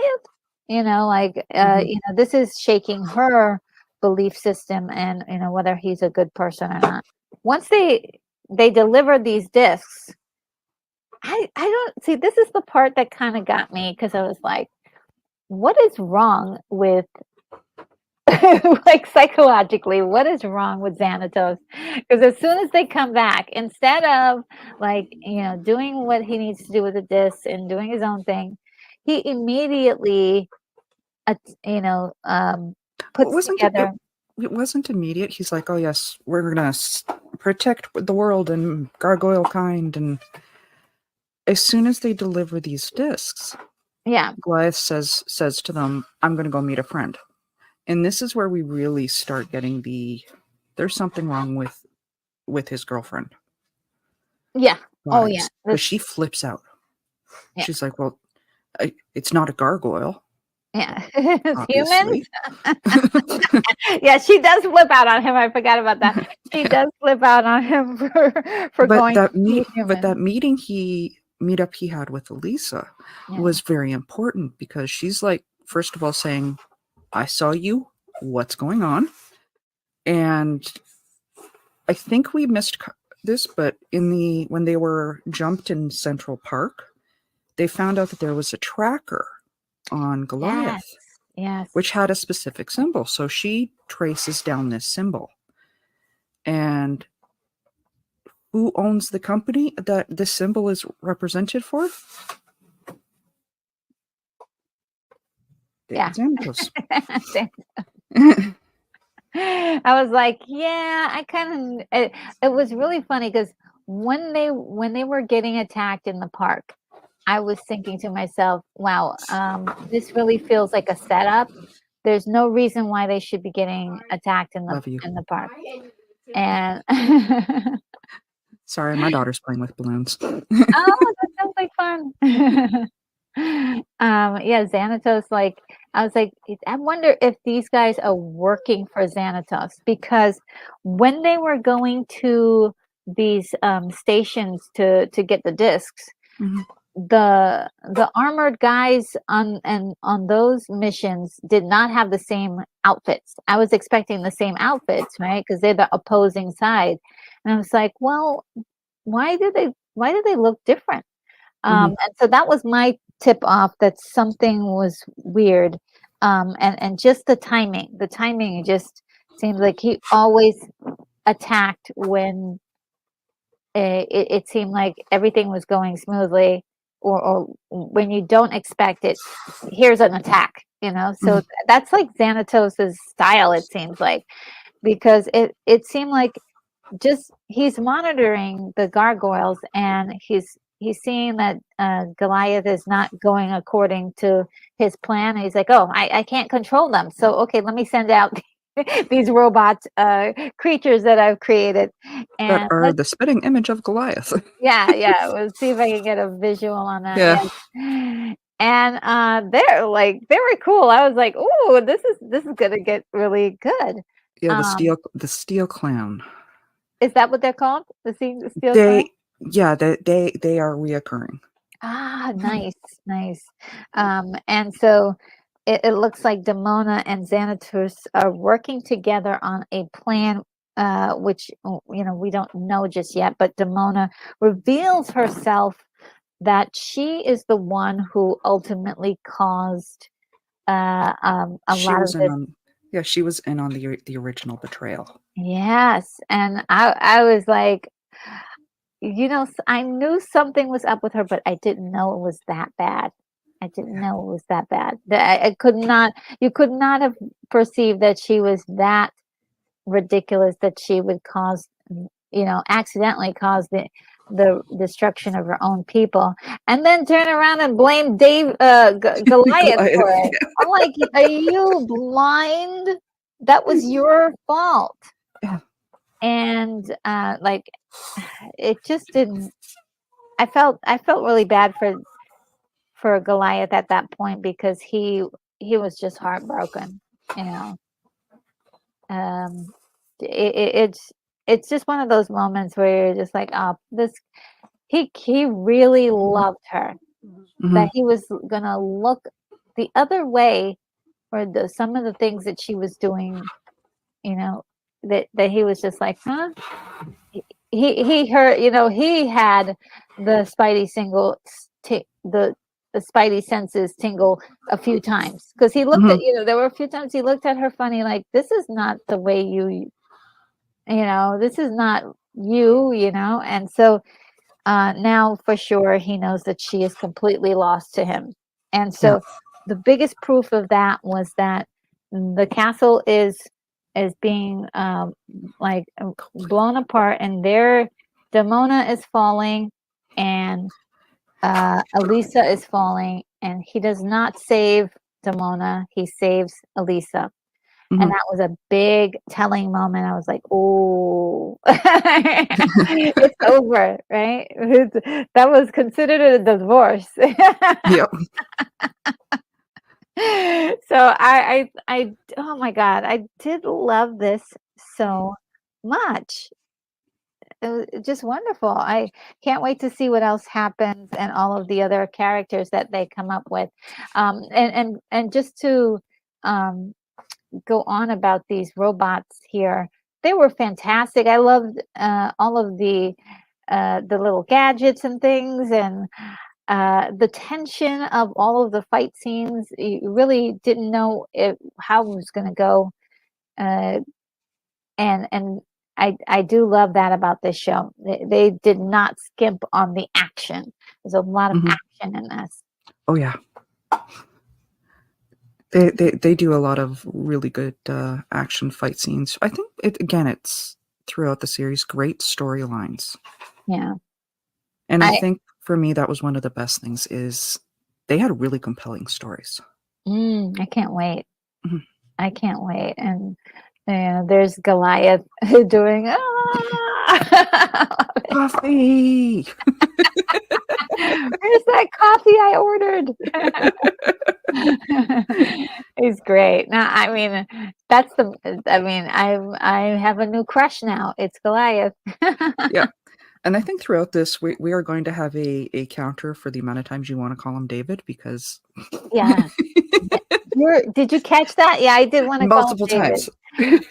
Like, Mhm. this is shaking her belief system and, whether he's a good person or not. Once they deliver these discs, I don't see, this is the part that kind of got me because I was like, what is wrong with like psychologically, what is wrong with Xanatos? Because as soon as they come back, instead of like, doing what he needs to do with the discs and doing his own thing, he immediately, uh, you know, um, Well, puts together. it wasn't immediate. He's like, "Oh yes, we're gonna protect the world and gargoyle kind." And as soon as they deliver these discs, Yeah, Goliath says to them, "I'm gonna go meet a friend." And this is where we really start getting there's something wrong with his girlfriend, yeah, oh yeah, vibes, because she flips out. yeah, She's like, "Well, it's not a gargoyle, yeah. It's humans. obviously." Yeah, she does flip out on him. I forgot about that. She does flip out on him for But going to see that humans. meetup he had with Elisa Yeah, was very important because she's like, first of all, saying, "I saw you. What's going on?" And I think we missed this, but when they were jumped in Central Park, they found out that there was a tracker on yes, Goliath, yes. which had a specific symbol. So she traces down this symbol. And who owns the company that this symbol is represented for? Yeah. David Xanatos. I was like, yeah, I kind of it was really funny because when they were getting attacked in the park, I was thinking to myself, wow, this really feels like a setup. There's no reason why they should be getting attacked in the Love you. in the park. And Sorry, my daughter's playing with balloons. oh, that sounds like fun. Yeah, Xanatos, like, I was like, I wonder if these guys are working for Xanatos because when they were going to these stations to get the discs, Mhm. the armored guys on those missions did not have the same outfits. I was expecting the same outfits, right? Because they're the opposing side. And I was like, well, why do they look different? Mhm. And so that was my tip off that something was weird. And just the timing just seemed like he always attacked when it seemed like everything was going smoothly, or when you don't expect it, here's an attack. So Mhm. that's like Xanatos's style, it seems like, because it seemed like just he's monitoring the gargoyles and he's seeing that Goliath is not going according to his plan. And he's like, oh, I can't control them. So, okay, let me send out these robot creatures that I've created. That And are the spitting image of Goliath. yeah, yeah, we'll see if I can get a visual on that. Yeah. Yeah. And they're like very cool. I was like, oh, this is gonna get really good. Yeah, Um, the steel clown. is that what they're called? The steel clan? They yeah, they are reoccurring. Ah, nice, nice. And so it looks like Demona and Xanatos are working together on a plan, which we don't know just yet. But Demona reveals herself that she is the one who ultimately caused a She lot was of in this. on Yeah, she was in on the original betrayal. Yes, and I was like, I knew something was up with her, but I didn't know it was that bad. I didn't Yeah. know it was that bad. I could not, you could not have perceived that she was that ridiculous that she would cause, accidentally cause the destruction of her own people, and then turn around and blame Goliath for Goliath, it. I'm like, are you blind? That yeah. was your fault. Yeah. And like, it just didn't. I felt really bad for Goliath at that point because he was just heartbroken, you know. Um, it's just one of those moments where you're just like, oh, this he really loved her. Hmm. that he was gonna look the other way for some of the things that she was doing, you know, that he was just like, huh? He heard, he had the the spidey senses tingle a few times because he looked at, Hmm. there were a few times he looked at her funny, like, this is not the way this is not you. And so now for sure he knows that she is completely lost to him. And Yeah. so the biggest proof of that was that the castle is being like blown apart, and there Demona is falling, and Elisa is falling, and he does not save Demona, he saves Elisa. And Hmm. that was a big telling moment. I was like, "Oh, it's over, right?" That was considered a divorce. Yep. So oh my God, I did love this so much. It was just wonderful. I can't wait to see what else happens and all of the other characters that they come up with. And just to um, go on about these robots here. They were fantastic. I loved all of the little gadgets and things, and the tension of all of the fight scenes. You really didn't know how it was going to go, uh, and I do love that about this show. They did not skimp on the action. There's a lot of Hmm. action in this. Oh yeah. They do a lot of really good action fight scenes. I think it's throughout the series great storylines. Yeah, And I I think for me that was one of the best things is they had really compelling stories. I can't wait. Mhm. I can't wait. And there's Goliath doing, Coffee. where's that coffee I ordered? He's great. Now, I mean, I have a new crush now. It's Goliath. Yeah. And I think throughout this, we are going to have a counter for the amount of times you want to call him David because Yeah. Did you catch that? Yeah, I did want to call him multiple David. times.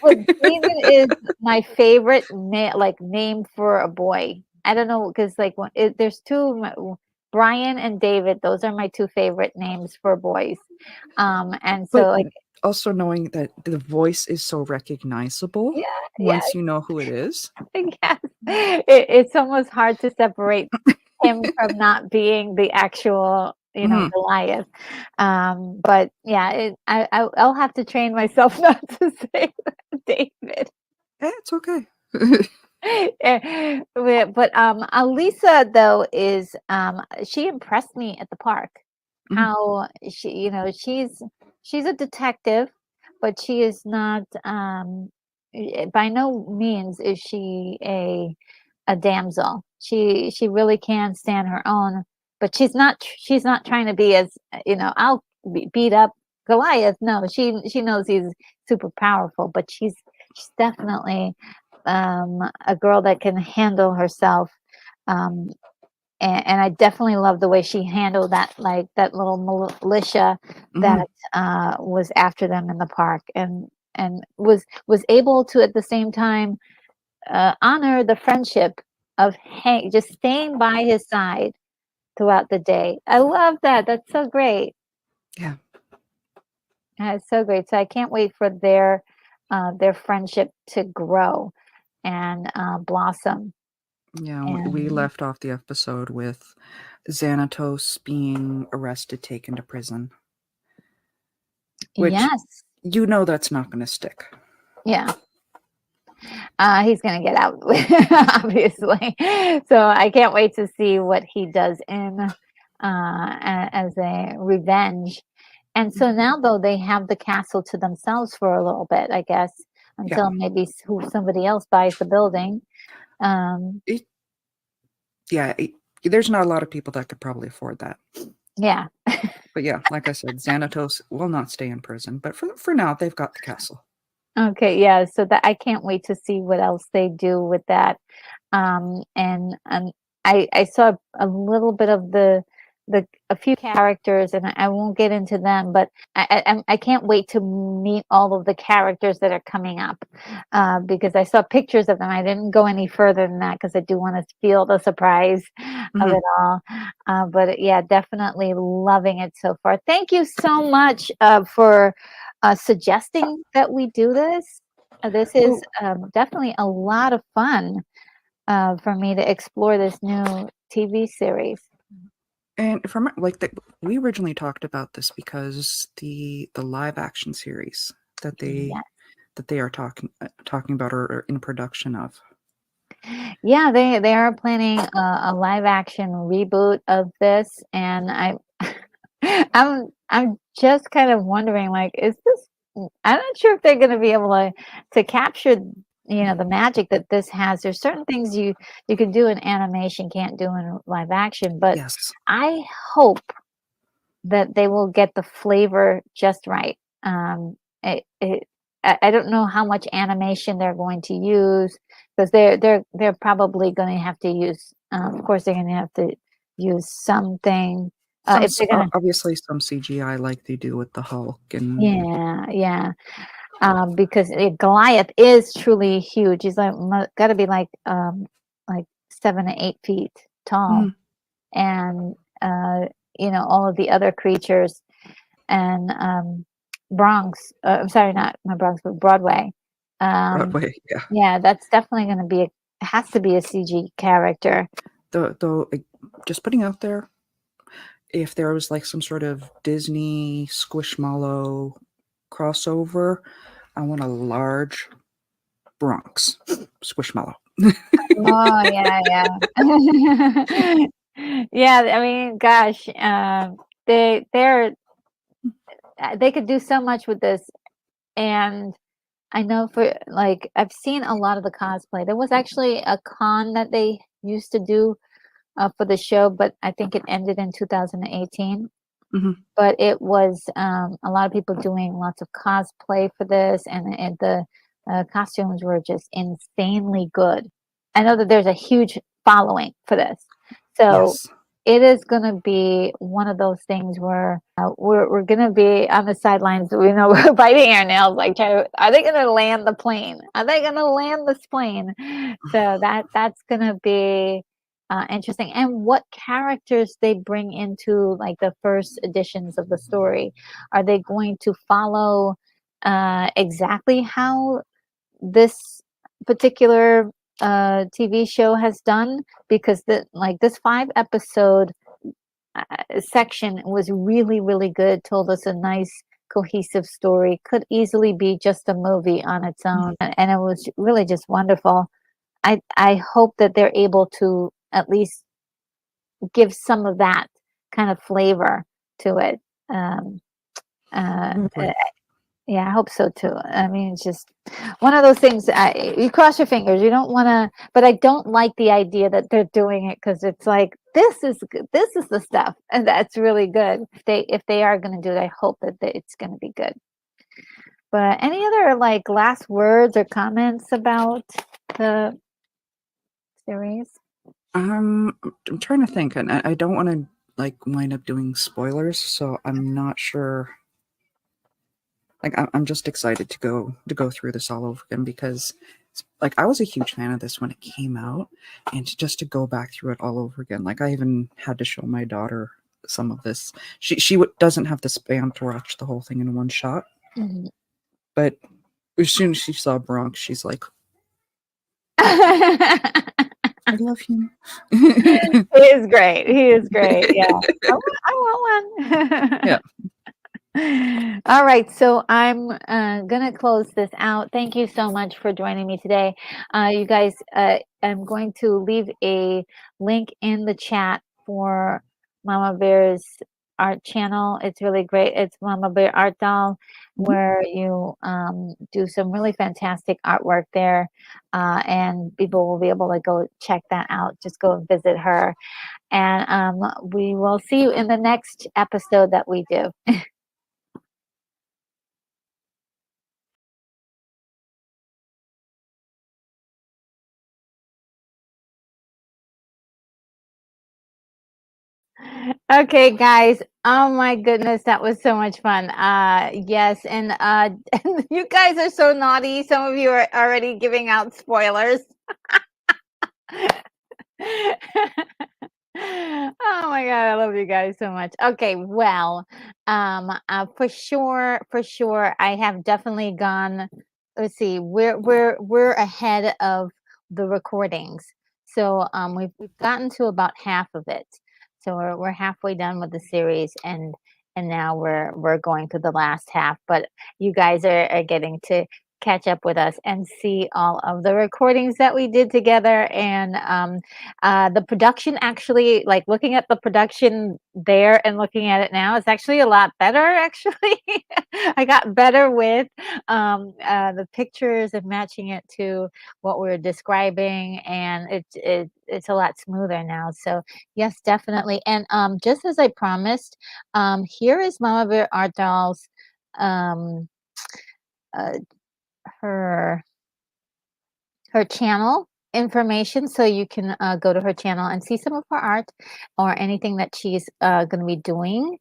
But David is my favorite name for a boy. I don't know, because like there's two, Brian and David. Those are my two favorite names for boys. And so But like, also knowing that the voice is so recognizable yeah, yeah, once you know who it is. yes. It's almost hard to separate him from not being the actual, Mhm. Goliath. But yeah, I'll have to train myself not to say David. It's okay. But Alisa though is she impressed me at the park. Mhm. How she's a detective, but she is not by no means is she a damsel. She really can stand her own, but she's not trying to be as I'll beat up Goliath. No, she knows he's super powerful, but she's definitely a girl that can handle herself. Um, and I definitely love the way she handled that little militia that Mhm. was after them in the park, and was able to at the same time honor the friendship of Hank, just staying by his side throughout the day. I love that. That's so great. Yeah. It's so great. So I can't wait for their friendship to grow and blossom. Yeah, we And left off the episode with Xanatos being arrested, taken to prison, which yes, that's not going to stick. yeah, he's gonna get out, obviously. So I can't wait to see what he does as a revenge. And so now, though, they have the castle to themselves for a little bit, I guess, Yeah. until maybe somebody else buys the building. Um, It, yeah, there's not a lot of people that could probably afford that. yeah. But yeah, like I said, Xanatos will not stay in prison. But for now, they've got the castle. Okay. Yeah. So that I can't wait to see what else they do with that. And I saw a little bit of the a few characters, and I won't get into them, but I can't wait to meet all of the characters that are coming up, because I saw pictures of them. I didn't go any further than that because I do want to feel the surprise of Mhm. it all. But yeah, definitely loving it so far. Thank you so much for suggesting that we do this. This is Well, definitely a lot of fun for me to explore this new TV series. and from like we originally talked about this because the live action series that Yeah. they are talking about or in production of. Yeah, they are planning a live action reboot of this, and I'm just kind of wondering, like, is this? I'm not sure if they're going to be able to capture, the magic that this has. There's certain things you can do in animation, can't do in live action, but Yes. I hope that they will get the flavor just right. It I don't know how much animation they're going to use because they're probably going to have to use. Of course, they're going to have to use something if they're going to. Obviously some CGI like they do with the Hulk and Yeah, yeah. Because Goliath is truly huge. He's like got to be like 7 to 8 feet tall, Mhm. and all of the other creatures and Bronx. I'm sorry, not Bronx, but Broadway. Um, Broadway. Yeah. yeah, that's definitely going to be has to be a CG character. Though just putting out there, if there was like some sort of Disney Squishmallow crossover, I want a large Bronx Squishmallow. Oh yeah, yeah, yeah. I mean, gosh, they could do so much with this, and I know for like I've seen a lot of the cosplay. There was actually a con that they used to do for the show, but I think it ended in 2018. Mhm. But it was a lot of people doing lots of cosplay for this, and the costumes were just insanely good. I know that there's a huge following for this, so Yes. it is going to be one of those things where we're going to be on the sidelines. We're biting our nails, like, are they going to land the plane? Are they going to land this plane? So that's going to be interesting. And what characters they bring into like the first editions of the story? Are they going to follow exactly how this particular TV show has done? Because this 5 episode section was really, really good, told us a nice cohesive story, could easily be just a movie on its Mhm. own, and it was really just wonderful. I hope that they're able to at least give some of that kind of flavor to it. Um, Hopefully. yeah, I hope so too. I mean, it's just one of those things. You cross your fingers. You don't want to, but I don't like the idea that they're doing it because it's like this is the stuff, and that's really good. If they are going to do it, I hope that it's going to be good. But any other like last words or comments about the series? I'm trying to think, and I don't want to like wind up doing spoilers, so I'm not sure. Like I'm just excited to go through this all over again because like I was a huge fan of this when it came out, and just to go back through it all over again. Like I even had to show my daughter some of this. She doesn't have the spam to watch the whole thing in one shot, Mhm. but as soon as she saw Bronx, she's like, "I love him." He is great. He is great. Yeah. I want Yeah. one. All right, so I'm gonna close this out. Thank you so much for joining me today. You guys, I'm going to leave a link in the chat for Mama Bear's art channel. It's really great. It's Mama Bear Art Doll, Mhm. where you do some really fantastic artwork there, and people will be able to go check that out. Just go and visit her, and we will see you in the next episode that we do. Okay, guys. Oh my goodness, that was so much fun. Yes, and and you guys are so naughty. Some of you are already giving out spoilers. Oh my God, I love you guys so much. Okay, well, for sure, I have definitely gone. Let's see, we're ahead of the recordings, so we've gotten to about half of it. So we're halfway done with the series, and now we're going to the last half. But you guys are getting to catch up with us and see all of the recordings that we did together, and the production, actually, like looking at the production there and looking at it now, it's actually a lot better, actually. I got better with the pictures and matching it to what we're describing, and it's a lot smoother now. So yes, definitely. And just as I promised, here is Mama Bear Art Doll's um, uh, her her channel information, so you can go to her channel and see some of her art or anything that she's going to be doing.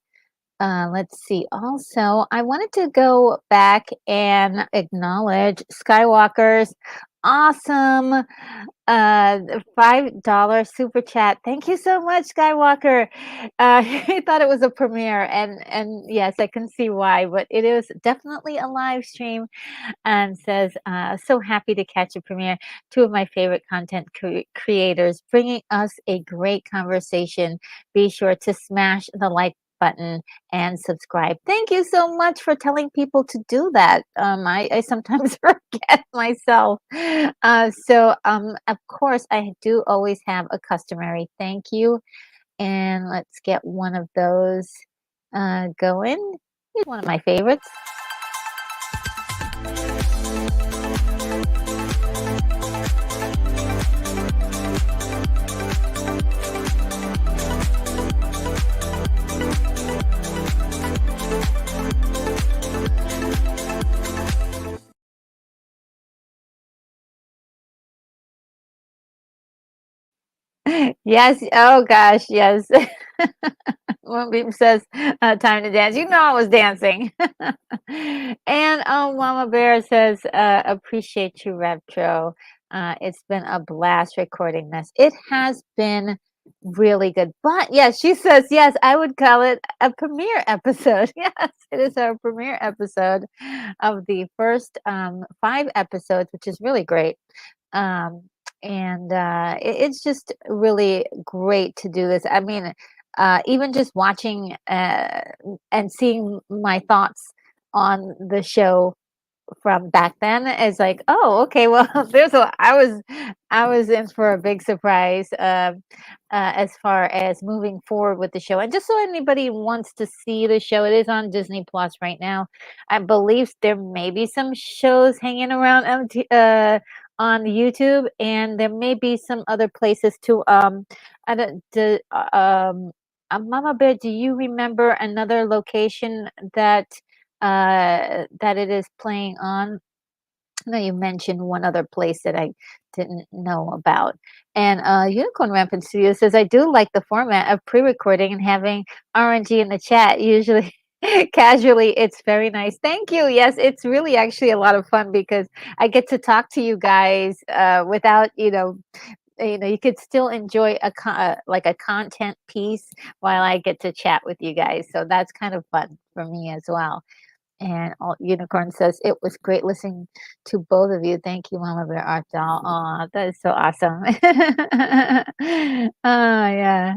Let's see. Also, I wanted to go back and acknowledge Skywalker's awesome $5 super chat. Thank you so much, Skywalker. He thought it was a premiere, and yes, I can see why, but it is definitely a live stream, and says, so happy to catch a premiere. Two of my favorite content creators bringing us a great conversation. Be sure to smash the like button and subscribe. Thank you so much for telling people to do that. I sometimes forget myself. Of course, I do always have a customary thank you. And let's get one of those going. Here's one of my favorites. Yes. Oh gosh. Yes. When Beam says time to dance, you know I was dancing. And Mama Bear says, appreciate you, Retro. It's been a blast recording this. It has been really good. But yes, she says, yes, I would call it a premiere episode. Yes, it is our premiere episode of the first 5 episodes, which is really great. Um, and it's just really great to do this. I mean, even just watching and seeing my thoughts on the show from back then is like, oh, okay, well, I was in for a big surprise, as far as moving forward with the show. And just so anybody wants to see the show, it is on Disney Plus right now. I believe there may be some shows hanging around on YouTube, and there may be some other places too. I don't, Mama Bear, do you remember another location that it is playing on? I know you mentioned one other place that I didn't know about. And Unicorn Rampant Studio says, I do like the format of pre-recording and having RNG in the chat. Usually casually, it's very nice. Thank you. Yes, it's really actually a lot of fun because I get to talk to you guys without, you could still enjoy like a content piece while I get to chat with you guys. So that's kind of fun for me as well. And Unicorn says, it was great listening to both of you. Thank you, Mama Bear Art Doll. Oh, that is so awesome. Oh, yeah.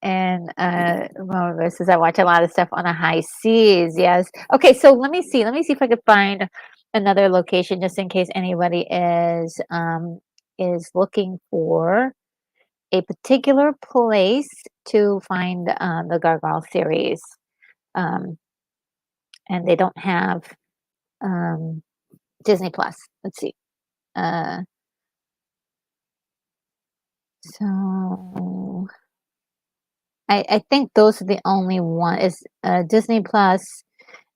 And Mama Bear says, I watch a lot of stuff on the high seas. Yes. Okay, so let me see. Let me see if I could find another location just in case anybody is looking for a particular place to find the Gargoyle series. Um, and they don't have um, Disney Plus. Let's see. Uh, so I think those are the only one is Disney Plus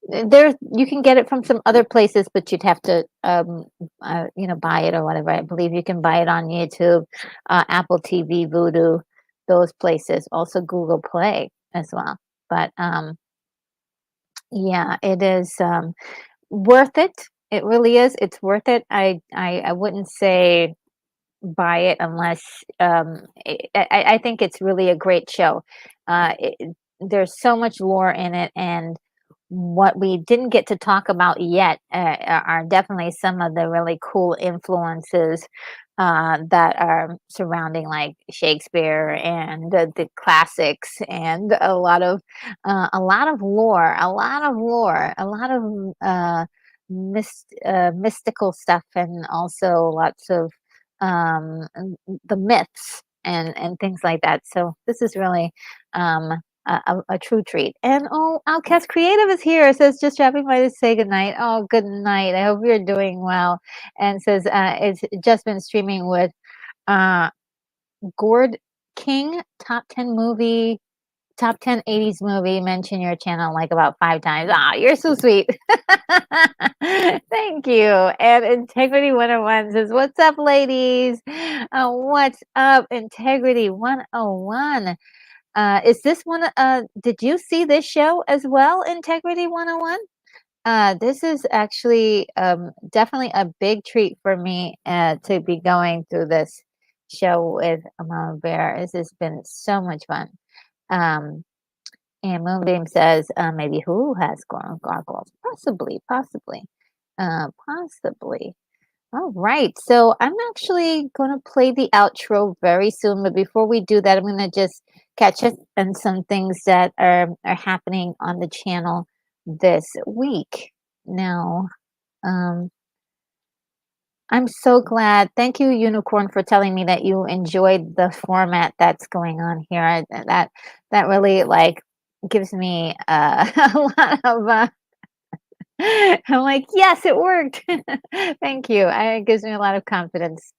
There, you can get it from some other places, but you'd have to, buy it or whatever. I believe you can buy it on YouTube, Apple TV, Vudu, those places. Also, Google Play as well. But yeah, it is worth it. It really is. It's worth it. I wouldn't say buy it unless I think it's really a great show. There's so much lore in it, and what we didn't get to talk about yet are definitely some of the really cool influences that are surrounding like Shakespeare and the classics, and a lot of lore, a lot of mystical stuff, and also lots of the myths and things like that. So this is really a true treat. And oh, Outcast Creative is here. It says just dropping by to say good night. Oh, good night. I hope you're doing well. And says it's just been streaming with uh Gord King, top 10 80s movie. Mention your channel like about 5 times. Ah, you're so sweet. Thank you. And Integrity 101 says, what's up, ladies? What's up, Integrity 101? Is this one, did you see this show as well, Integrity 101? This is actually definitely a big treat for me to be going through this show with Mama Bear. This has been so much fun. Um, and Moonbeam says, maybe who has gargoyles? Possibly, possibly, possibly. All right. So I'm actually going to play the outro very soon. But before we do that, I'm going to just catch up on some things that are happening on the channel this week. Now, um, I'm so glad. Thank you, Unicorn, for telling me that you enjoyed the format that's going on here. That really like gives me a lot of. I'm like, yes, it worked. Thank you. It gives me a lot of confidence.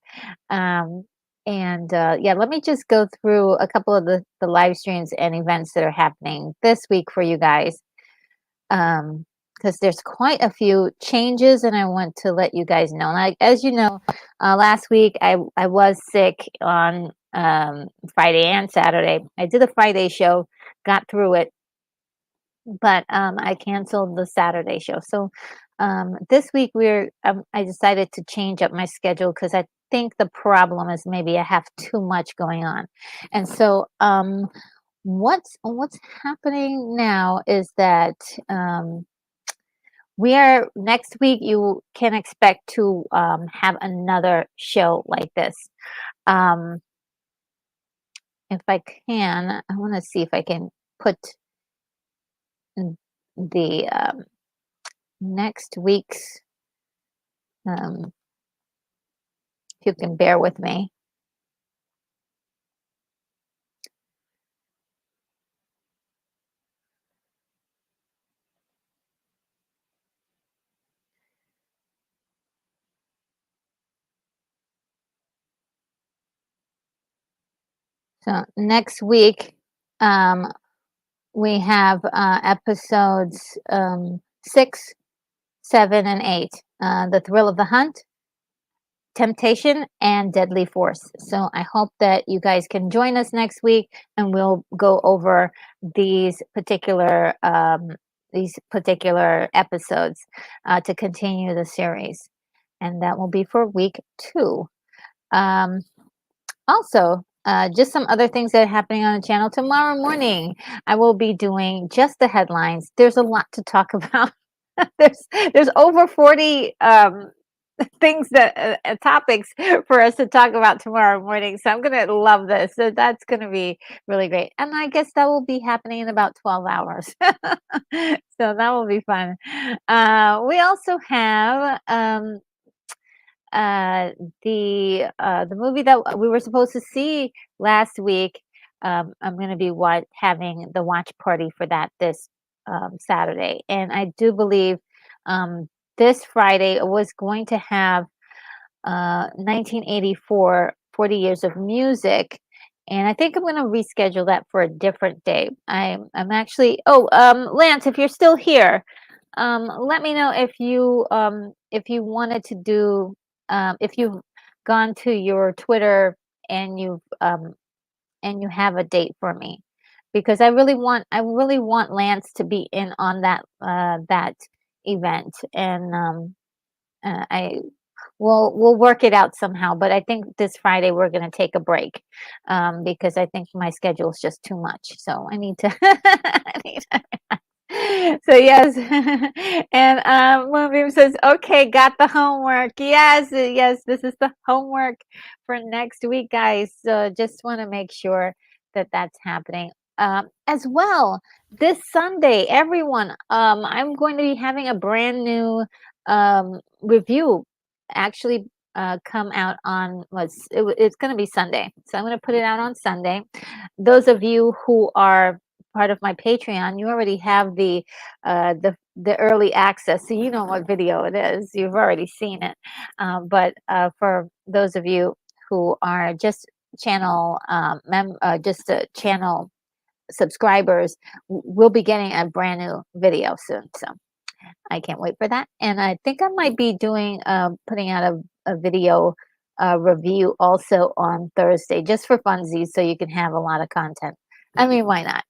Um, and yeah, let me just go through a couple of the live streams and events that are happening this week for you guys. Because there's quite a few changes, and I want to let you guys know. Like, as you know, last week I was sick on Friday and Saturday. I did a Friday show, got through it, but I canceled the Saturday show. So this week I decided to change up my schedule because I think the problem is maybe I have too much going on, and so what's happening now is that we are next week. You can expect to have another show like this. Um, if I can, I want to see if I can put the next week's. If you can bear with me. So next week, we have episodes 6, 7, and 8. The Thrill of the Hunt, Temptation, and Deadly Force. So I hope that you guys can join us next week, and we'll go over these particular episodes to continue the series, and that will be for week 2. Also, just some other things that are happening on the channel. Tomorrow morning, I will be doing just the headlines. There's a lot to talk about. there's over 40 things that topics for us to talk about tomorrow morning. So I'm gonna love this. So that's gonna be really great. And I guess that will be happening in about 12 hours. So that will be fun. We also have uh, the movie that we were supposed to see last week. I'm going to be having the watch party for that this Saturday, and I do believe this Friday was going to have 1984 40 Years of Music. And I think I'm going to reschedule that for a different day. I'm actually. Oh, Lance, if you're still here, let me know if you wanted to do if you've gone to your Twitter and you have a date for me, because I really want Lance to be in on that event, and I we'll work it out somehow. But I think this Friday we're gonna take a break, because I think my schedule is just too much. So I need to I need to so yes, and Moonbeam says, "Okay, got the homework." Yes, yes, this is the homework for next week, guys. So just want to make sure that that's happening. As well, this Sunday, everyone, I'm going to be having a brand new review. Actually, come out on it's going to be Sunday, so I'm going to put it out on Sunday. Those of you who are part of my Patreon, you already have the early access, so you know what video it is. You've already seen it. But for those of you who are just channel subscribers, we'll be getting a brand new video soon. So I can't wait for that. And I think I might be doing putting out a video review also on Thursday, just for funsies, so you can have a lot of content. I mean, why not?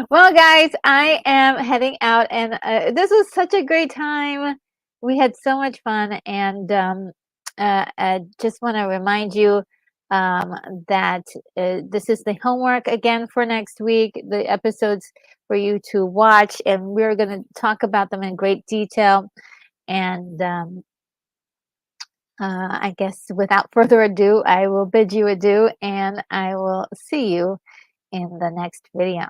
Well, guys, I am heading out, and this was such a great time. We had so much fun, and I just want to remind you um, that this is the homework again for next week, the episodes for you to watch, and we're going to talk about them in great detail. And I guess without further ado, I will bid you adieu, and I will see you in the next video.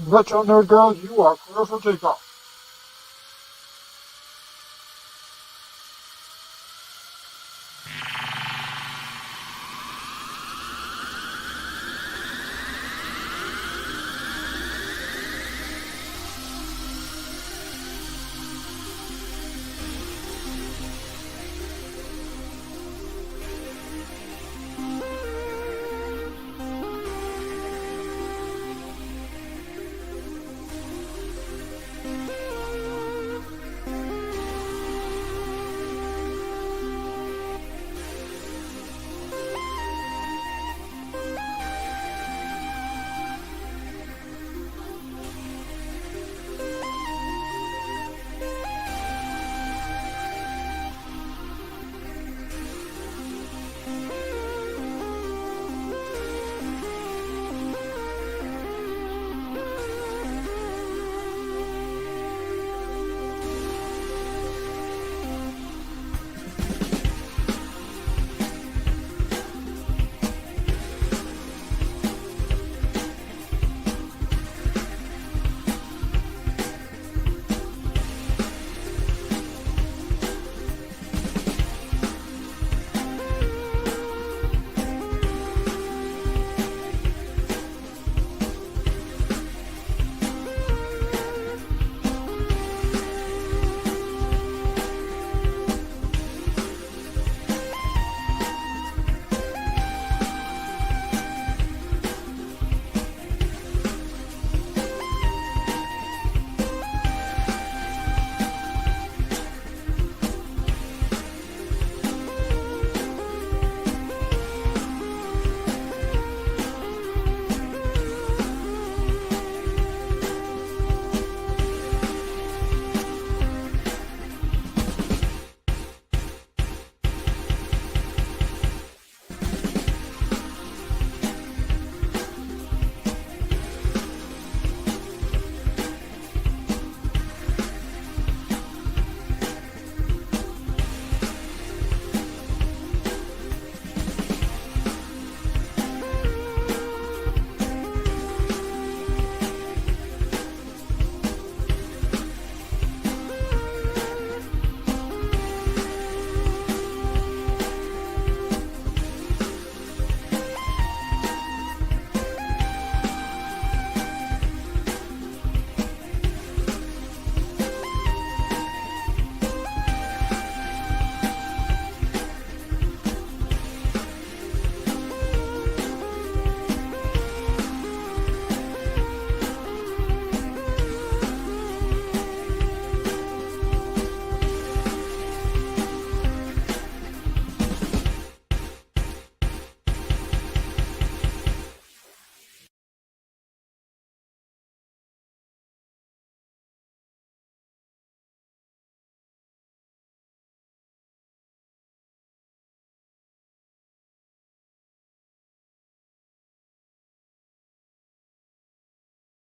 Retro Nerd Girl, you are clear for takeoff.